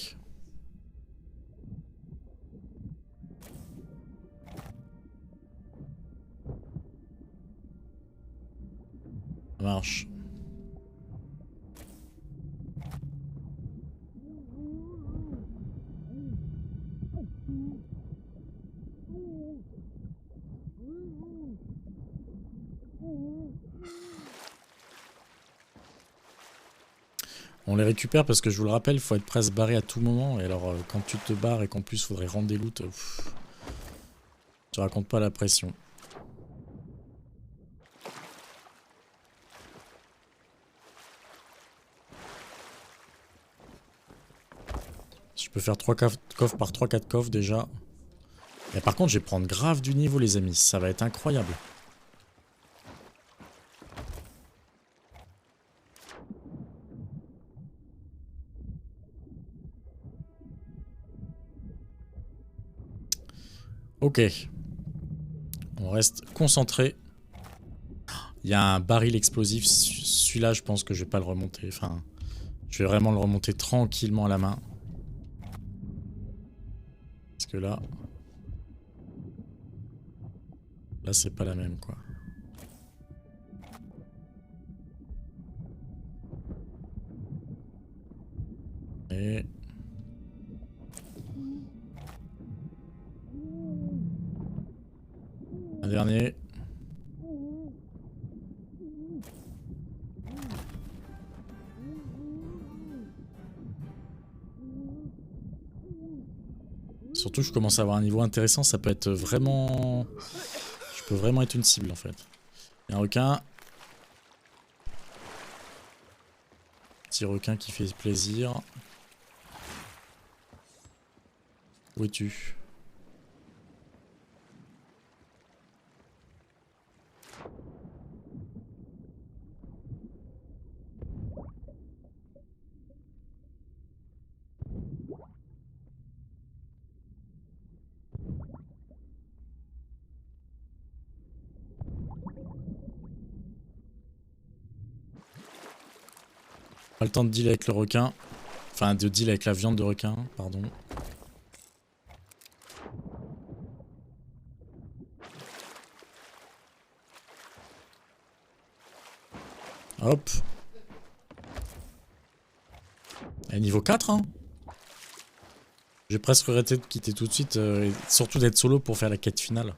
Ça marche. On les récupère parce que je vous le rappelle, il faut être prêt à se barrer à tout moment. Et alors, quand tu te barres et qu'en plus il faudrait rendre des loots, tu racontes pas la pression. Si je peux faire 3 coffres par 3-4 coffres déjà. Et par contre, je vais prendre grave du niveau, les amis. Ça va être incroyable. Ok. On reste concentré. Il y a un baril explosif. Celui-là, je pense que je vais pas le remonter. Enfin, je vais vraiment le remonter tranquillement à la main. Parce que là... Là, c'est pas la même, quoi. Et... un dernier. Surtout, je commence à avoir un niveau intéressant. Ça peut être vraiment... Je peux vraiment être une cible, en fait. Il y a un requin. Petit requin qui fait plaisir. Où es-tu? Pas le temps de deal avec le requin. Enfin, de deal avec la viande de requin, pardon. Hop. Et niveau 4, hein. J'ai presque regretté de quitter tout de suite, et surtout d'être solo pour faire la quête finale.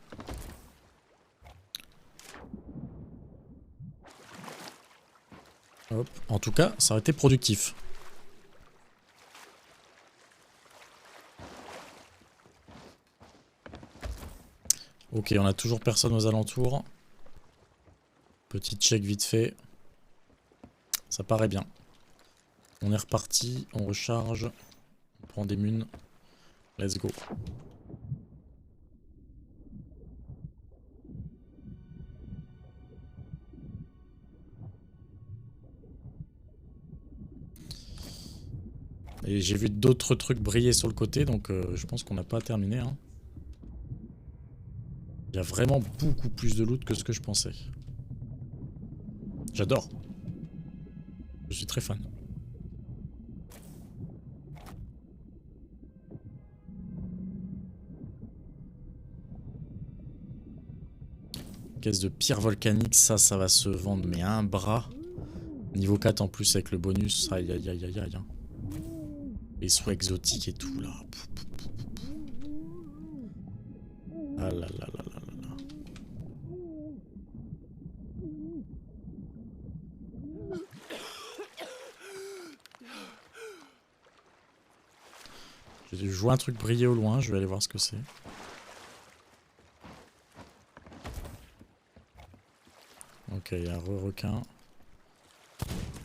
Hop. En tout cas, ça aurait été productif. Ok, on a toujours personne aux alentours. Petit check vite fait. Ça paraît bien. On est reparti, on recharge. On prend des munes. Let's go. Et j'ai vu d'autres trucs briller sur le côté, donc je pense qu'on n'a pas terminé. Hein. Il y a vraiment beaucoup plus de loot que ce que je pensais. J'adore. Je suis très fan. Caisse de pierre volcanique, ça va se vendre, mais un bras. Niveau 4 en plus avec le bonus, aïe aïe aïe aïe aïe. Hein. Les soins exotiques et tout là. Ah là là là là là là. Je vois un truc briller au loin, je vais aller voir ce que c'est. Ok, il y a un requin.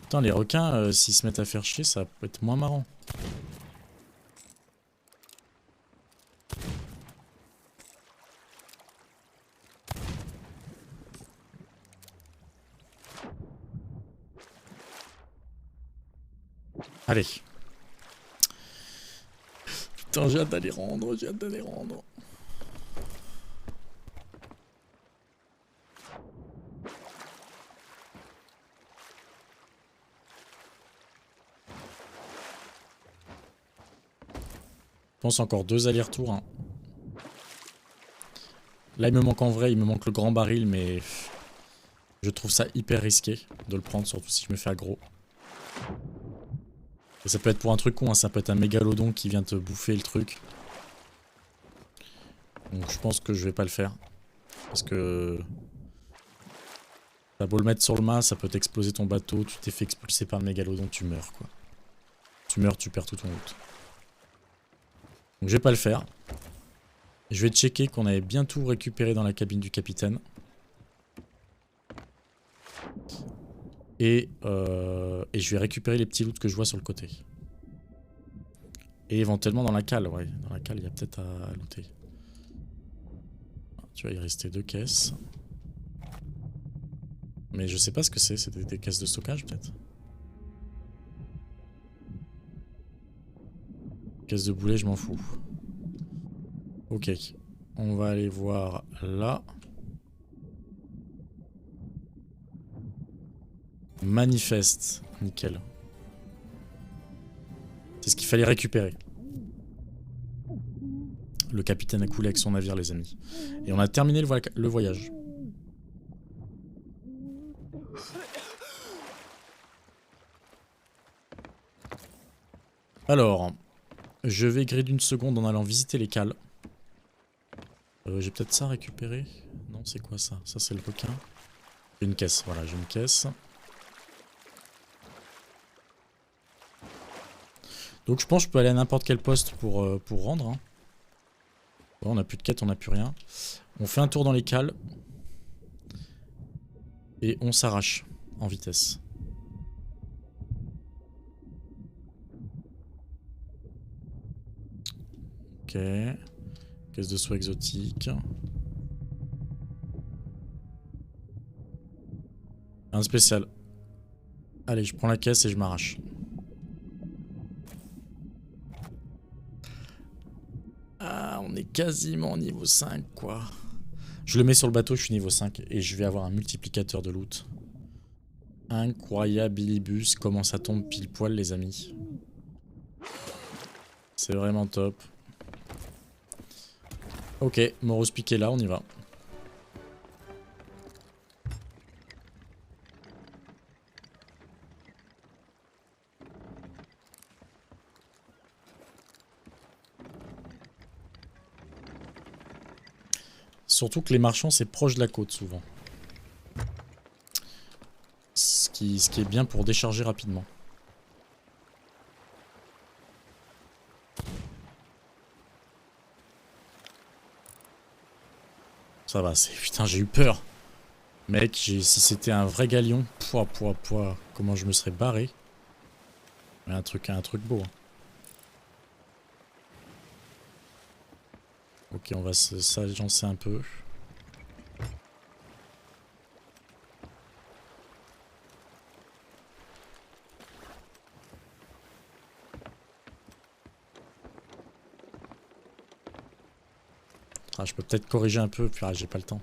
Putain, les requins, s'ils se mettent à faire chier, ça peut être moins marrant. Allez. Putain, j'ai hâte d'aller rendre, j'ai hâte d'aller rendre. Je pense encore 2 allers-retours. Hein. Là, il me manque en vrai, il me manque le grand baril, mais je trouve ça hyper risqué de le prendre, surtout si je me fais aggro. Et ça peut être pour un truc con, hein, ça peut être un mégalodon qui vient te bouffer le truc. Donc je pense que je vais pas le faire. Parce que... T'as beau le mettre sur le mât, ça peut t'exploser ton bateau, tu t'es fait expulser par le mégalodon, tu meurs quoi. Tu meurs, tu perds tout ton loot. Donc je vais pas le faire. Je vais checker qu'on avait bien tout récupéré dans la cabine du capitaine. Et je vais récupérer les petits loots que je vois sur le côté. Et éventuellement dans la cale, ouais. Dans la cale, il y a peut-être à looter. Tu vois, il restait 2 caisses. Mais je sais pas ce que c'est des caisses de stockage peut-être. Caisse de boulet, je m'en fous. Ok. On va aller voir là. Manifeste. Nickel. C'est ce qu'il fallait récupérer. Le capitaine a coulé avec son navire, les amis. Et on a terminé le voyage. Alors, je vais griller d'une seconde en allant visiter les cales. J'ai peut-être ça à récupérer. Non, c'est quoi ça? Ça, c'est le requin. Une caisse, voilà, j'ai une caisse. Donc je pense que je peux aller à n'importe quel poste pour rendre. Hein. Bon, on n'a plus de quête, on n'a plus rien. On fait un tour dans les cales. Et on s'arrache en vitesse. Ok. Caisse de soie exotique. Un spécial. Allez, je prends la caisse et je m'arrache. Ah, on est quasiment niveau 5, quoi. Je le mets sur le bateau, je suis niveau 5. Et je vais avoir un multiplicateur de loot. Incroyabilibus, comment ça tombe pile poil, les amis. C'est vraiment top. Ok, Moros piqué là, on y va. Surtout que les marchands, c'est proche de la côte, souvent. Ce qui est bien pour décharger rapidement. Ça va, c'est... Putain, j'ai eu peur. Mec, si c'était un vrai galion, comment je me serais barré. Mais un truc beau. Hein. Ok, on va s'agencer un peu. Ah, je peux peut-être corriger un peu, puis j'ai pas le temps.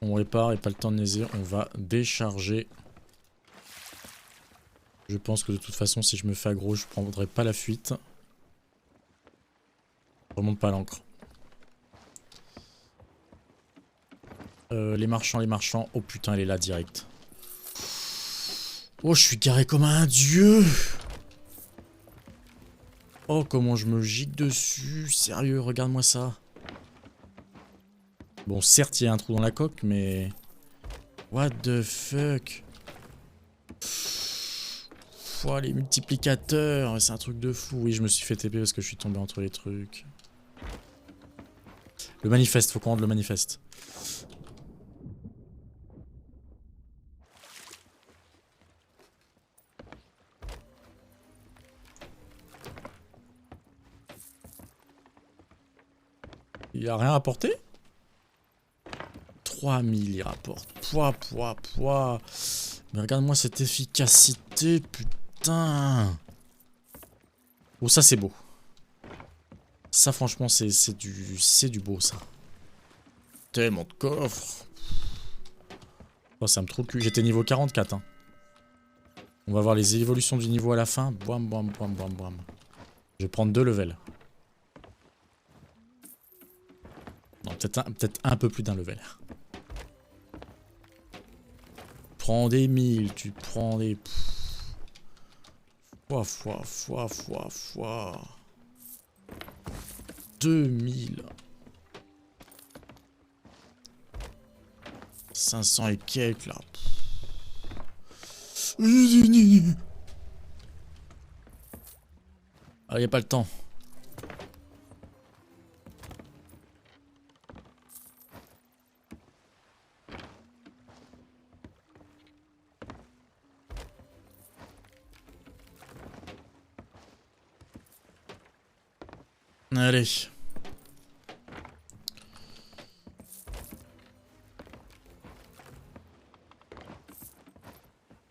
On répare et pas le temps de niaiser, on va décharger. Je pense que de toute façon, si je me fais aggro, je prendrai pas la fuite. Je remonte pas l'encre. Les marchands. Oh putain, elle est là direct. Oh, je suis garé comme un dieu. Oh, comment je me gigue dessus. Sérieux, regarde-moi ça. Bon, certes, il y a un trou dans la coque, mais... What the fuck. Oh, les multiplicateurs, c'est un truc de fou. Oui, je me suis fait TP parce que je suis tombé entre les trucs. Le manifeste, faut qu'on rende le manifeste. Il a rien rapporté? 3000 il rapporte. Pouah. Mais regarde-moi cette efficacité, putain. Oh, ça c'est beau. Ça franchement c'est du beau ça. Tellement de coffres. Oh, ça me trouve le cul. J'étais niveau 44. Hein. On va voir les évolutions du niveau à la fin. Boum. Je vais prendre 2 levels. Non, peut-être un peu plus d'un level. Prends des 1000, tu prends des... Fois. 2000. 500 et quelques là. Ah, y a pas le temps. Allez.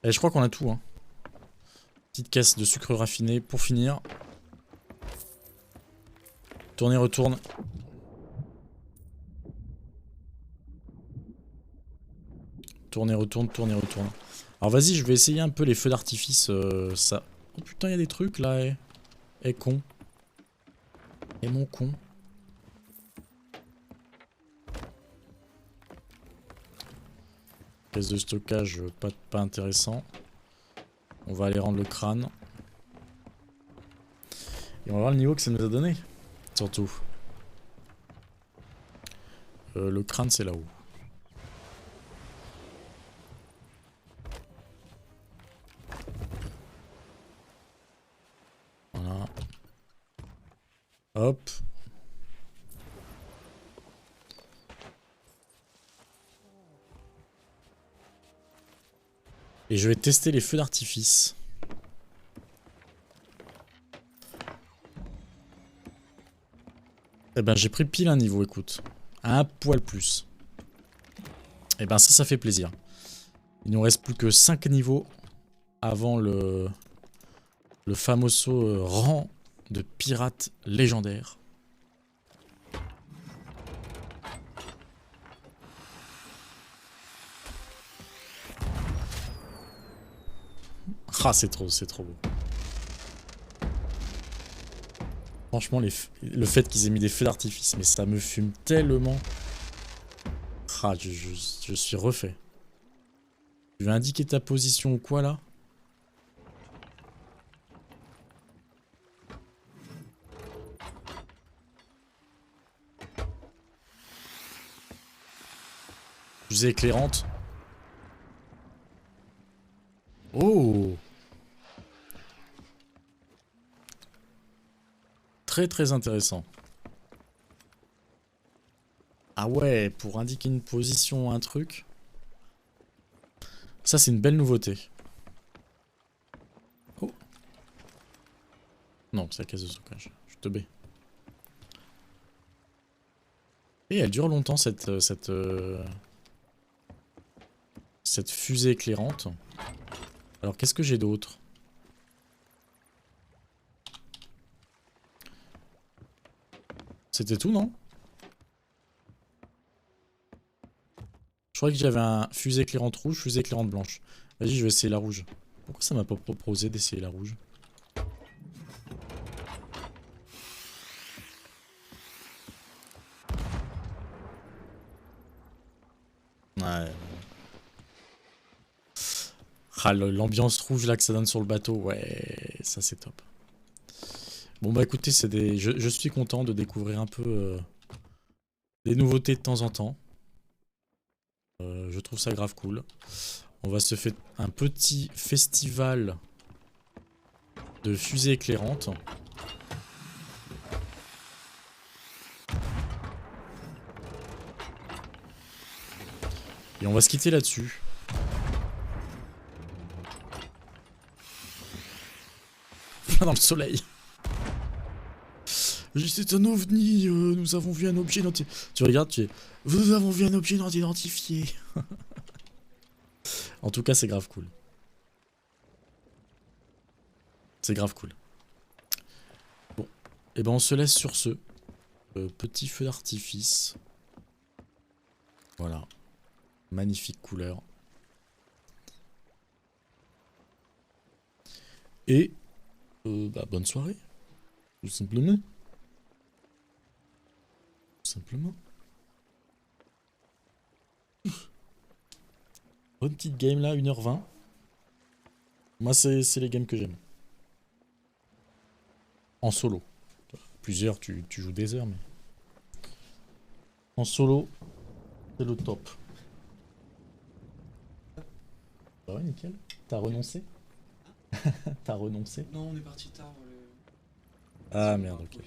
Et je crois qu'on a tout. Hein. Petite caisse de sucre raffiné pour finir. Tourne et retourne. Tourne et retourne. Alors vas-y, je vais essayer un peu les feux d'artifice. Ça. Oh putain, il y a des trucs là. Con. Et mon con. Caisse de stockage, pas intéressant. On va aller rendre le crâne. Et on va voir le niveau que ça nous a donné. Surtout. Le crâne, c'est là-haut. Voilà. Hop. Et je vais tester les feux d'artifice. Eh ben j'ai pris pile un niveau, écoute. Un poil plus. Eh ben ça fait plaisir. Il nous reste plus que 5 niveaux avant le famoso rang de pirate légendaire. Ah, c'est trop beau. Franchement, le fait qu'ils aient mis des feux d'artifice, mais ça me fume tellement. Ah, je suis refait. Tu veux indiquer ta position ou quoi, là? Fusée éclairante. Oh! Très intéressant. Ah ouais, pour indiquer une position, un truc. Ça, c'est une belle nouveauté. Oh. Non, c'est la caisse de stockage. Je suis teubé. Et elle dure longtemps, cette cette fusée éclairante. Alors qu'est-ce que j'ai d'autre? C'était tout, non? Je crois que j'avais un fusée éclairante rouge, fusée éclairante blanche. Vas-y, je vais essayer la rouge. Pourquoi ça m'a pas proposé d'essayer la rouge? Ouais. Ah, l'ambiance rouge là que ça donne sur le bateau, ouais, ça c'est top. Bon bah écoutez, je suis content de découvrir un peu des nouveautés de temps en temps. Je trouve ça grave cool. On va se faire un petit festival de fusées éclairantes. Et on va se quitter là-dessus. Dans le soleil. C'est un ovni, nous avons vu un objet non... Tu regardes, nous avons vu un objet non identifié. En tout cas, c'est grave cool. C'est grave cool. Bon, et ben on se laisse sur ce petit feu d'artifice. Voilà. Magnifique couleur. Et bah, bonne soirée. Tout simplement. Tout simplement. Bonne petite game là, 1h20. Moi, c'est les games que j'aime. En solo. Plusieurs, tu joues des heures, mais... En solo, c'est le top. Bah ouais, nickel. T'as renoncé? T'as renoncé? Non, on est parti tard. Ah merde, ok.